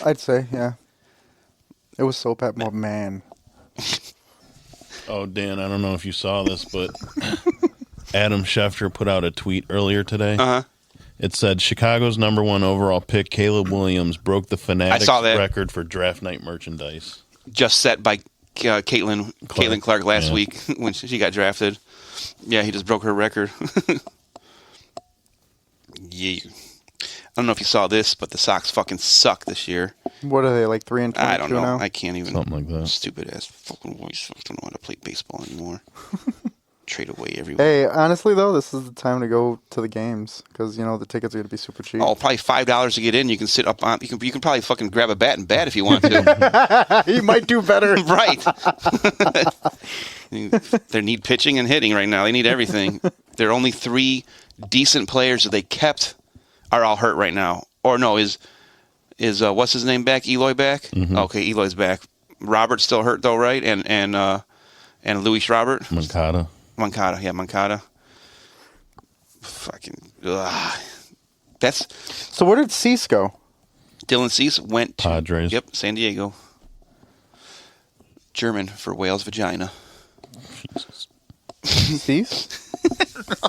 [SPEAKER 1] I'd say, yeah. It was so packed. Oh, man.
[SPEAKER 3] Oh, Dan, I don't know if you saw this, but Adam Schefter put out a tweet earlier today.
[SPEAKER 2] Uh-huh.
[SPEAKER 3] It said Chicago's #1 overall pick, Caleb Williams, broke the Fanatics
[SPEAKER 2] saw that.
[SPEAKER 3] record for draft night merchandise.
[SPEAKER 2] Just set by Caitlin Clark last
[SPEAKER 3] Yeah.
[SPEAKER 2] week when she got drafted. Yeah, he just broke her record. Yeah. I don't know if you saw this, but the Sox fucking suck this year.
[SPEAKER 1] What are they, like 3-22
[SPEAKER 2] I don't know.
[SPEAKER 1] now?
[SPEAKER 2] I can't even.
[SPEAKER 3] Something like that.
[SPEAKER 2] Stupid ass fucking voice. I don't know how to play baseball anymore. Trade away everywhere.
[SPEAKER 1] Hey, honestly, though, this is the time to go to the games because, the tickets are going to be super cheap.
[SPEAKER 2] Oh, probably $5 to get in. You can sit up on. You can probably fucking grab a bat and bat if you want to.
[SPEAKER 1] You might do better.
[SPEAKER 2] Right. They need pitching and hitting right now. They need everything. There are only 3 decent players that they kept are all hurt right now. Or no, is what's his name back? Eloy back?
[SPEAKER 3] Mm-hmm.
[SPEAKER 2] Okay, Eloy's back. Robert's still hurt though, right? And Luis Robert.
[SPEAKER 3] Moncada.
[SPEAKER 2] Yeah, Moncada. Fucking. That's
[SPEAKER 1] So where did Cease go?
[SPEAKER 2] Dylan Cease went to
[SPEAKER 3] Padres.
[SPEAKER 2] Yep, San Diego. German for whale's vagina.
[SPEAKER 3] Jesus.
[SPEAKER 1] Cease?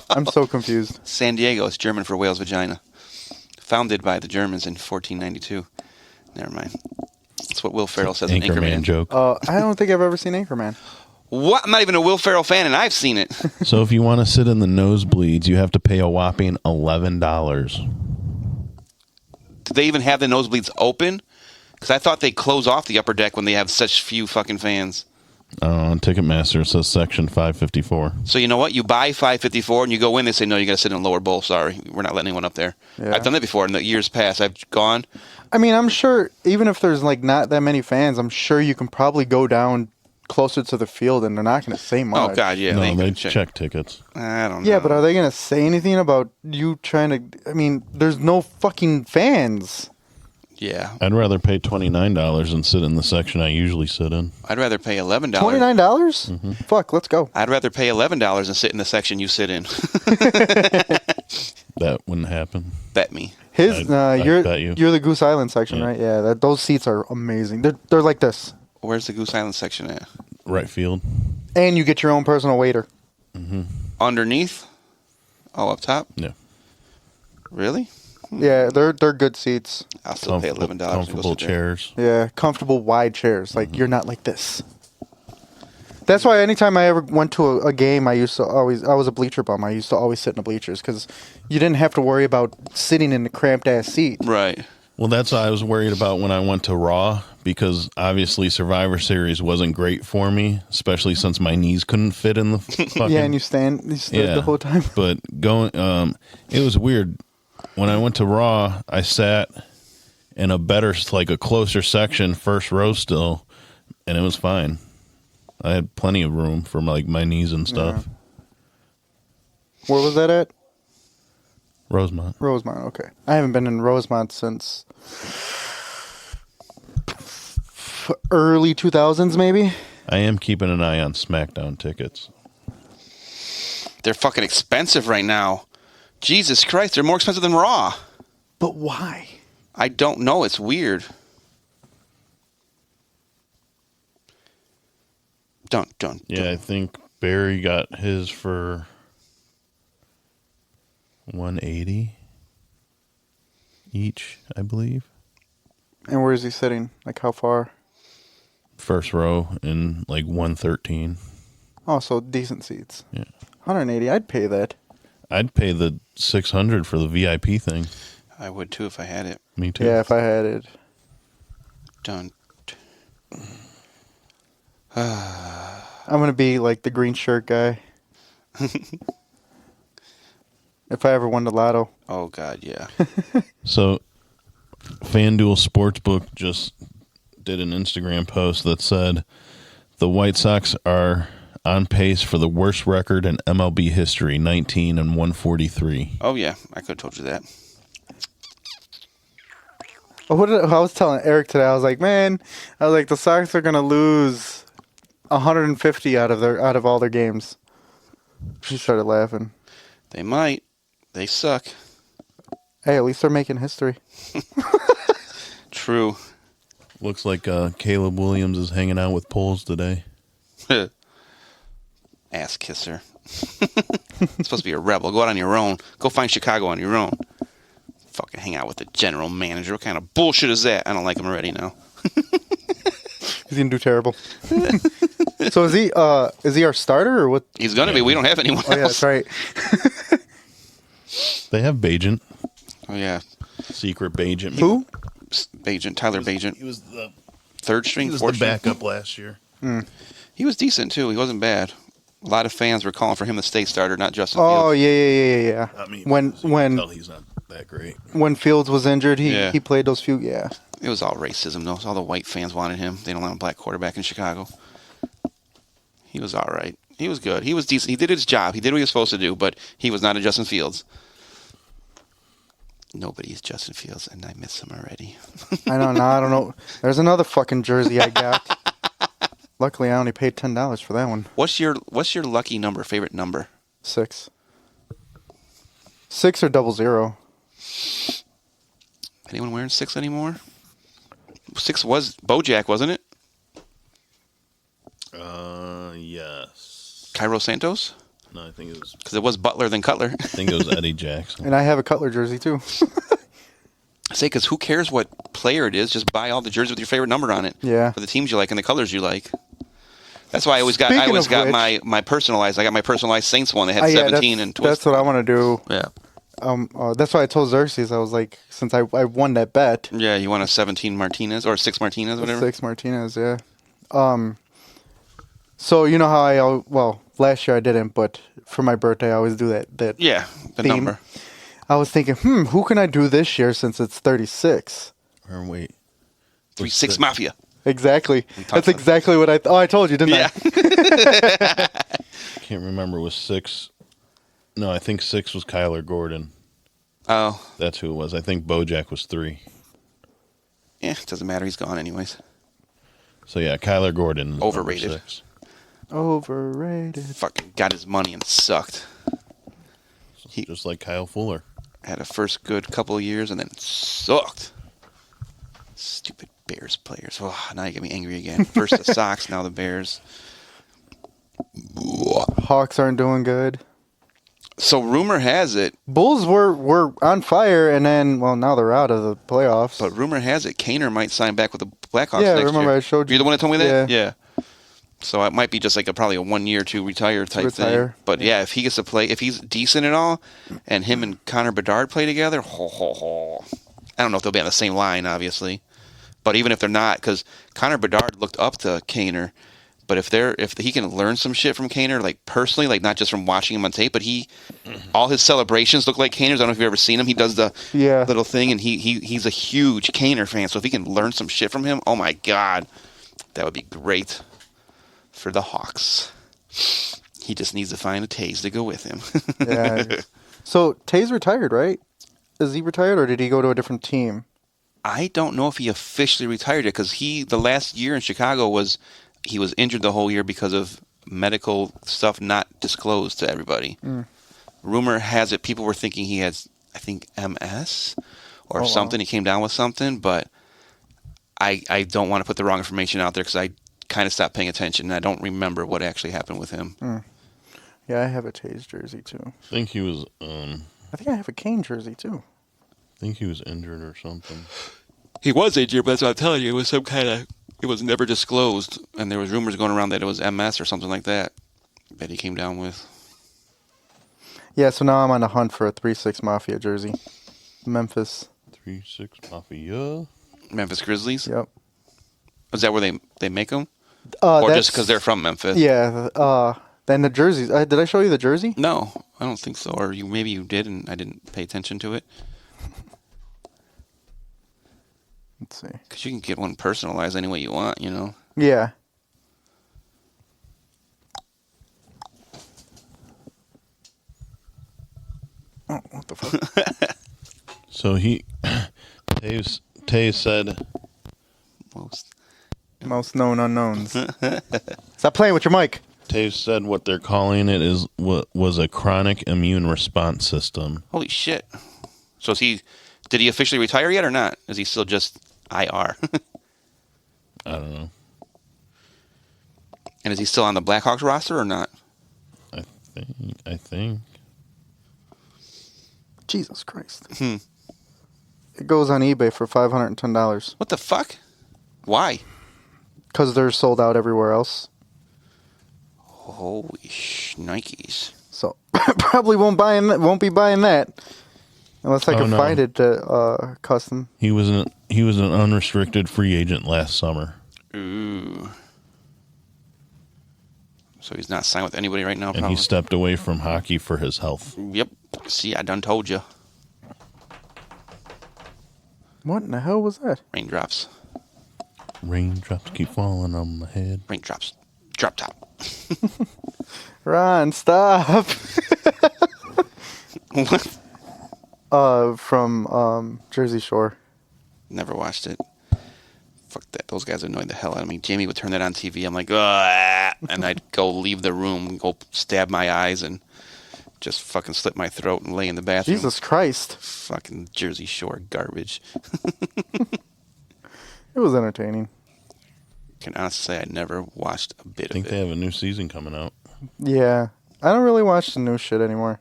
[SPEAKER 1] I'm so confused.
[SPEAKER 2] San Diego is German for whale's vagina. Founded by the Germans in 1492. Never mind. That's what Will Ferrell says in
[SPEAKER 3] Anchorman
[SPEAKER 2] Anchorman.
[SPEAKER 3] joke.
[SPEAKER 1] I don't think I've ever seen Anchorman.
[SPEAKER 2] What? I'm not even a Will Ferrell fan, and I've seen it.
[SPEAKER 3] So if you want to sit in the nosebleeds, you have to pay a whopping $11.
[SPEAKER 2] Do they even have the nosebleeds open? Because I thought they close off the upper deck when they have such few fucking fans.
[SPEAKER 3] On Ticketmaster, it says section 554.
[SPEAKER 2] So you know what? You buy 554 and you go in. They say, no, you got to sit in a lower bowl. Sorry, we're not letting anyone up there.
[SPEAKER 1] Yeah.
[SPEAKER 2] I've done that before in the years past. I've gone.
[SPEAKER 1] I mean, I'm sure even if there's like not that many fans, I'm sure you can probably go down closer to the field and they're not going to say much.
[SPEAKER 2] Oh God, yeah.
[SPEAKER 3] No,
[SPEAKER 2] ain't
[SPEAKER 3] they
[SPEAKER 2] gonna
[SPEAKER 3] check tickets.
[SPEAKER 2] I don't know.
[SPEAKER 1] Yeah, but are they going to say anything about you trying to? I mean, there's no fucking fans.
[SPEAKER 2] Yeah,
[SPEAKER 3] I'd rather pay $29 than sit in the section I usually sit in.
[SPEAKER 2] I'd rather pay $11.
[SPEAKER 1] $29? Fuck, let's go.
[SPEAKER 2] I'd rather pay $11 than sit in the section you sit in.
[SPEAKER 3] That wouldn't happen.
[SPEAKER 2] Bet me.
[SPEAKER 3] I'd
[SPEAKER 1] You're
[SPEAKER 3] bet you.
[SPEAKER 1] you're the Goose Island section,
[SPEAKER 3] Yeah.
[SPEAKER 1] right? Yeah, those seats are amazing. They're like this,
[SPEAKER 2] Where's the Goose Island section at?
[SPEAKER 3] Right field.
[SPEAKER 1] and you get your own personal waiter.
[SPEAKER 2] Underneath? Oh, up top?
[SPEAKER 3] Yeah.
[SPEAKER 2] Really?
[SPEAKER 1] Yeah, they're good seats.
[SPEAKER 2] I'll still pay $11. to go
[SPEAKER 3] Comfortable
[SPEAKER 2] sit there.
[SPEAKER 3] chairs.
[SPEAKER 1] Yeah, comfortable wide chairs. Like you're not like this. That's why anytime I ever went to a game, I was a bleacher bum. I used to always sit in the bleachers because you didn't have to worry about sitting in the cramped ass seat.
[SPEAKER 2] Right.
[SPEAKER 3] Well, that's what I was worried about when I went to Raw, because obviously Survivor Series wasn't great for me, especially since my knees couldn't fit in the fucking...
[SPEAKER 1] Yeah, and you stood the whole time.
[SPEAKER 3] But it was weird. When I went to Raw, I sat in a closer section, first row still, and it was fine. I had plenty of room for my knees and stuff.
[SPEAKER 1] Yeah. Where was that at?
[SPEAKER 3] Rosemont.
[SPEAKER 1] Rosemont, okay. I haven't been in Rosemont since early 2000s, maybe.
[SPEAKER 3] I am keeping an eye on SmackDown tickets.
[SPEAKER 2] They're fucking expensive right now. Jesus Christ, they're more expensive than Raw.
[SPEAKER 1] But why?
[SPEAKER 2] I don't know. It's weird. Dun, dun,
[SPEAKER 3] Yeah,
[SPEAKER 2] dun.
[SPEAKER 3] I think Barry got his for 180 each, I believe.
[SPEAKER 1] And where is he sitting? Like how far?
[SPEAKER 3] First row in like 113.
[SPEAKER 1] Oh, so decent seats.
[SPEAKER 3] Yeah.
[SPEAKER 1] 180. I'd pay that.
[SPEAKER 3] I'd pay the 600 for the VIP thing.
[SPEAKER 2] I would too if I had it.
[SPEAKER 3] Me too.
[SPEAKER 1] Yeah, if I had it.
[SPEAKER 2] Dun.
[SPEAKER 1] I'm gonna be like the green shirt guy. If I ever won the lotto.
[SPEAKER 2] Oh God, yeah.
[SPEAKER 3] So, FanDuel Sportsbook just did an Instagram post that said the White Sox are on pace for the worst record in MLB history, 19-143.
[SPEAKER 2] Oh yeah, I could have told you that.
[SPEAKER 1] I was telling Eric today, I was like, man, the Sox are gonna lose 150 out of all their games. He started laughing.
[SPEAKER 2] They might. They suck.
[SPEAKER 1] Hey, at least they're making history.
[SPEAKER 2] True.
[SPEAKER 3] Looks like Caleb Williams is hanging out with Poles today.
[SPEAKER 2] Ass kisser. Supposed to be a rebel. Go out on your own. Go find Chicago on your own. Fucking hang out with the general manager. What kind of bullshit is that? I don't like him already now.
[SPEAKER 1] He's gonna do terrible. So is he our starter or what?
[SPEAKER 2] He's gonna be. We don't have anyone else.
[SPEAKER 1] Oh yeah, that's right.
[SPEAKER 3] They have Bajent,
[SPEAKER 2] Oh yeah.
[SPEAKER 3] secret Bajent.
[SPEAKER 1] Who?
[SPEAKER 2] Bajent. Tyler Bajent.
[SPEAKER 3] He was the
[SPEAKER 2] Third string, fourth string.
[SPEAKER 3] backup last year.
[SPEAKER 2] He was decent too. He wasn't bad. A lot of fans were calling for him to stay starter, not Justin
[SPEAKER 1] Oh
[SPEAKER 2] Fields.
[SPEAKER 1] yeah.
[SPEAKER 3] I mean,
[SPEAKER 1] when
[SPEAKER 3] you can tell he's not that great.
[SPEAKER 1] when Fields was injured,
[SPEAKER 2] Yeah.
[SPEAKER 1] he played those few. Yeah.
[SPEAKER 2] It was all racism though. All the white fans wanted him. They don't want a black quarterback in Chicago. He was all right. He was good. He was decent. He did his job. He did what he was supposed to do, but he was not a Justin Fields. Nobody is Justin Fields, and I miss him already.
[SPEAKER 1] I know. Now I don't know. There's another fucking jersey I got. Luckily, I only paid $10 for that one.
[SPEAKER 2] What's your lucky number? Favorite number?
[SPEAKER 1] 6. 6 or 00.
[SPEAKER 2] Anyone wearing 6 anymore? 6 was Bojack, wasn't it?
[SPEAKER 3] Yes.
[SPEAKER 2] Cairo Santos?
[SPEAKER 3] No, I think it was.
[SPEAKER 2] Because it was Butler then Cutler.
[SPEAKER 3] I think it was Eddie Jackson.
[SPEAKER 1] And I have a Cutler jersey too.
[SPEAKER 2] I say, because who cares what player it is? Just buy all the jerseys with your favorite number on it.
[SPEAKER 1] Yeah.
[SPEAKER 2] For the teams you like and the colors you like. That's why I always got
[SPEAKER 1] Speaking of
[SPEAKER 2] my
[SPEAKER 1] which-
[SPEAKER 2] personalized. I got my personalized Saints one that had
[SPEAKER 1] Yeah,
[SPEAKER 2] 17 and 12.
[SPEAKER 1] that's what I want to do.
[SPEAKER 2] Yeah.
[SPEAKER 1] That's why I told Xerxes. I was like, since I won that bet,
[SPEAKER 2] Yeah, you want a 17 Martinez or 6 Martinez, whatever.
[SPEAKER 1] 6 Martinez. Yeah. So you know how last year I didn't, but for my birthday I always do that.
[SPEAKER 2] Yeah, the
[SPEAKER 1] theme.
[SPEAKER 2] number.
[SPEAKER 1] I was thinking, who can I do this year since it's 36?
[SPEAKER 3] Or wait.
[SPEAKER 2] 3-6 Mafia.
[SPEAKER 1] Exactly.
[SPEAKER 2] talked
[SPEAKER 1] That's
[SPEAKER 2] about-
[SPEAKER 1] exactly what I told you, didn't
[SPEAKER 2] Yeah.
[SPEAKER 1] I?
[SPEAKER 3] Can't remember. Was 6? No, I think 6 was Kyler Gordon.
[SPEAKER 2] Oh,
[SPEAKER 3] That's who it was. I think Bojack was 3.
[SPEAKER 2] yeah, it doesn't matter. He's gone anyways.
[SPEAKER 3] So yeah, Kyler Gordon. is
[SPEAKER 2] Overrated.
[SPEAKER 3] number 6.
[SPEAKER 1] Overrated.
[SPEAKER 2] Fucking got his money and sucked.
[SPEAKER 3] Just like Kyle Fuller.
[SPEAKER 2] Had a first good couple of years and then sucked. Stupid Bears players. Oh, now you get me angry again. First the Sox, now the Bears.
[SPEAKER 1] Hawks aren't doing good.
[SPEAKER 2] So rumor has it,
[SPEAKER 1] Bulls were on fire, and then now they're out of the playoffs.
[SPEAKER 2] but rumor has it, Kaner might sign back with the Blackhawks
[SPEAKER 1] Yeah,
[SPEAKER 2] next
[SPEAKER 1] remember
[SPEAKER 2] year.
[SPEAKER 1] I showed you.
[SPEAKER 2] You're the one that told me that?
[SPEAKER 1] Yeah.
[SPEAKER 2] So it might be just like probably a 1 year to retire type
[SPEAKER 1] Retire.
[SPEAKER 2] thing. But yeah, if he gets to play, if he's decent at all, and him and Connor Bedard play together, I don't know if they'll be on the same line, obviously. But even if they're not, because Connor Bedard looked up to Kaner, but if he can learn some shit from Kaner, like personally, like not just from watching him on tape, but all his celebrations look like Kaner's. I don't know if you've ever seen him. He does the little thing, and he's a huge Kaner fan. So if he can learn some shit from him, oh my god, that would be great for the Hawks. He just needs to find a Taze to go with him.
[SPEAKER 1] Yeah. So Taze retired, right? Is he retired, or did he go to a different team?
[SPEAKER 2] I don't know if he officially retired yet, because the last year in Chicago he was injured the whole year because of medical stuff not disclosed to everybody. Rumor has it people were thinking he has, I think, MS, or something. He came down with something, but I don't want to put the wrong information out there because I kind of stopped paying attention and I don't remember what actually happened with him.
[SPEAKER 1] Yeah, I have a Taze jersey too.
[SPEAKER 3] I think he was.
[SPEAKER 1] I think I have a Kane jersey too.
[SPEAKER 3] I think he was injured or something.
[SPEAKER 2] He was injured, but that's what I'm telling you. It was some kind of. It was never disclosed, and there was rumors going around that it was MS or something like that he came down with.
[SPEAKER 1] Yeah, so now I'm on a hunt for a 3-6 Mafia jersey. Memphis.
[SPEAKER 3] 3-6 Mafia.
[SPEAKER 2] Memphis Grizzlies?
[SPEAKER 1] Yep.
[SPEAKER 2] Is that where they make them? Or just because they're from Memphis?
[SPEAKER 1] Yeah. Then the jerseys. Did I show you the jersey?
[SPEAKER 2] No, I don't think so. Or maybe you did, and I didn't pay attention to it.
[SPEAKER 1] Let's see.
[SPEAKER 2] Because you can get one personalized any way you want, you know?
[SPEAKER 1] Yeah. Oh, what the fuck?
[SPEAKER 3] So Taze said,
[SPEAKER 1] Most known unknowns. Stop playing with your mic.
[SPEAKER 3] Taze said what they're calling it was a chronic immune response system.
[SPEAKER 2] Holy shit. So did he officially retire yet or not? Is he still just IR?
[SPEAKER 3] I don't know.
[SPEAKER 2] And is he still on the Blackhawks roster or not?
[SPEAKER 3] I think.
[SPEAKER 1] Jesus Christ. It goes on eBay for $510.
[SPEAKER 2] What the fuck? Why?
[SPEAKER 1] Because they're sold out everywhere else.
[SPEAKER 2] Holy Nikes.
[SPEAKER 1] So probably won't be buying that unless I can find it custom.
[SPEAKER 3] He was an unrestricted free agent last summer.
[SPEAKER 2] Ooh. So he's not signed with anybody right now,
[SPEAKER 3] And
[SPEAKER 2] probably.
[SPEAKER 3] he stepped away from hockey for his health.
[SPEAKER 2] Yep. See, I done told you.
[SPEAKER 1] What in the hell was that?
[SPEAKER 2] Raindrops.
[SPEAKER 3] Raindrops keep falling on my head.
[SPEAKER 2] Raindrops. Drop top.
[SPEAKER 1] Ron, stop.
[SPEAKER 2] What?
[SPEAKER 1] From Jersey Shore.
[SPEAKER 2] Never watched it. Fuck that. Those guys annoyed the hell out of me. Jamie would turn that on TV. I'm like, ah, and I'd go leave the room, go stab my eyes, and just fucking slit my throat and lay in the bathroom.
[SPEAKER 1] Jesus Christ.
[SPEAKER 2] Fucking Jersey Shore garbage.
[SPEAKER 1] It was entertaining.
[SPEAKER 2] Can honestly say I never watched a bit
[SPEAKER 3] I think
[SPEAKER 2] of
[SPEAKER 3] they
[SPEAKER 2] it.
[SPEAKER 3] have a new season coming out.
[SPEAKER 1] Yeah. I don't really watch the new shit anymore.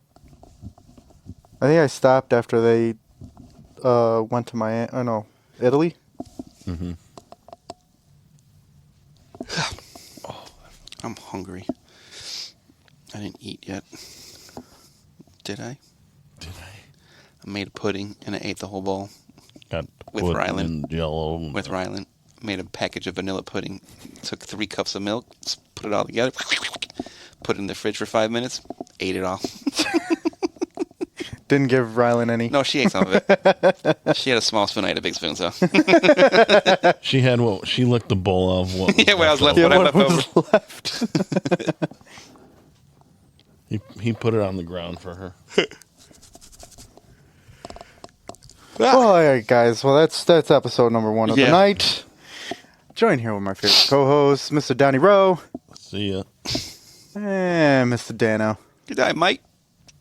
[SPEAKER 1] I think I stopped after they went to Italy.
[SPEAKER 3] Mm-hmm.
[SPEAKER 2] I'm hungry. I didn't eat yet. Did I? I made a pudding and I ate the whole bowl.
[SPEAKER 3] Got
[SPEAKER 2] With
[SPEAKER 3] put
[SPEAKER 2] Rylan.
[SPEAKER 3] in Jello.
[SPEAKER 2] With Rylan. Made a package of vanilla pudding. Took 3 cups of milk, put it all together, put it in the fridge for 5 minutes, ate it all.
[SPEAKER 1] Didn't give Rylan any.
[SPEAKER 2] No, she ate some of it. She had a small spoon, I had a big spoon, so.
[SPEAKER 3] She licked the bowl of what was
[SPEAKER 2] Yeah, what I was left
[SPEAKER 3] over.
[SPEAKER 2] with.
[SPEAKER 1] Yeah,
[SPEAKER 2] What I
[SPEAKER 1] what
[SPEAKER 2] left
[SPEAKER 1] was left?
[SPEAKER 3] He put it on the ground for her.
[SPEAKER 1] All right, guys. Well, that's episode number 1 of the
[SPEAKER 2] Yeah.
[SPEAKER 1] night. Join here with my favorite co-host, Mr. Donnie Rowe,
[SPEAKER 3] See ya.
[SPEAKER 1] and Mr. Dano.
[SPEAKER 2] Good night, Mike.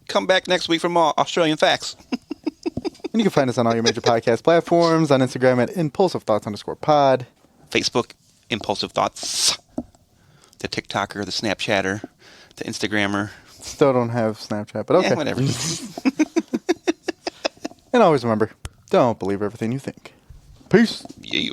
[SPEAKER 2] Come back next week for more Australian facts.
[SPEAKER 1] And you can find us on all your major podcast platforms, on Instagram at impulsivethoughts_pod.
[SPEAKER 2] Facebook, Impulsive Thoughts. The TikToker, the Snapchatter, the Instagrammer.
[SPEAKER 1] Still don't have Snapchat, but okay.
[SPEAKER 2] Yeah, whatever.
[SPEAKER 1] And always remember, don't believe everything you think. Peace.
[SPEAKER 2] Yeah.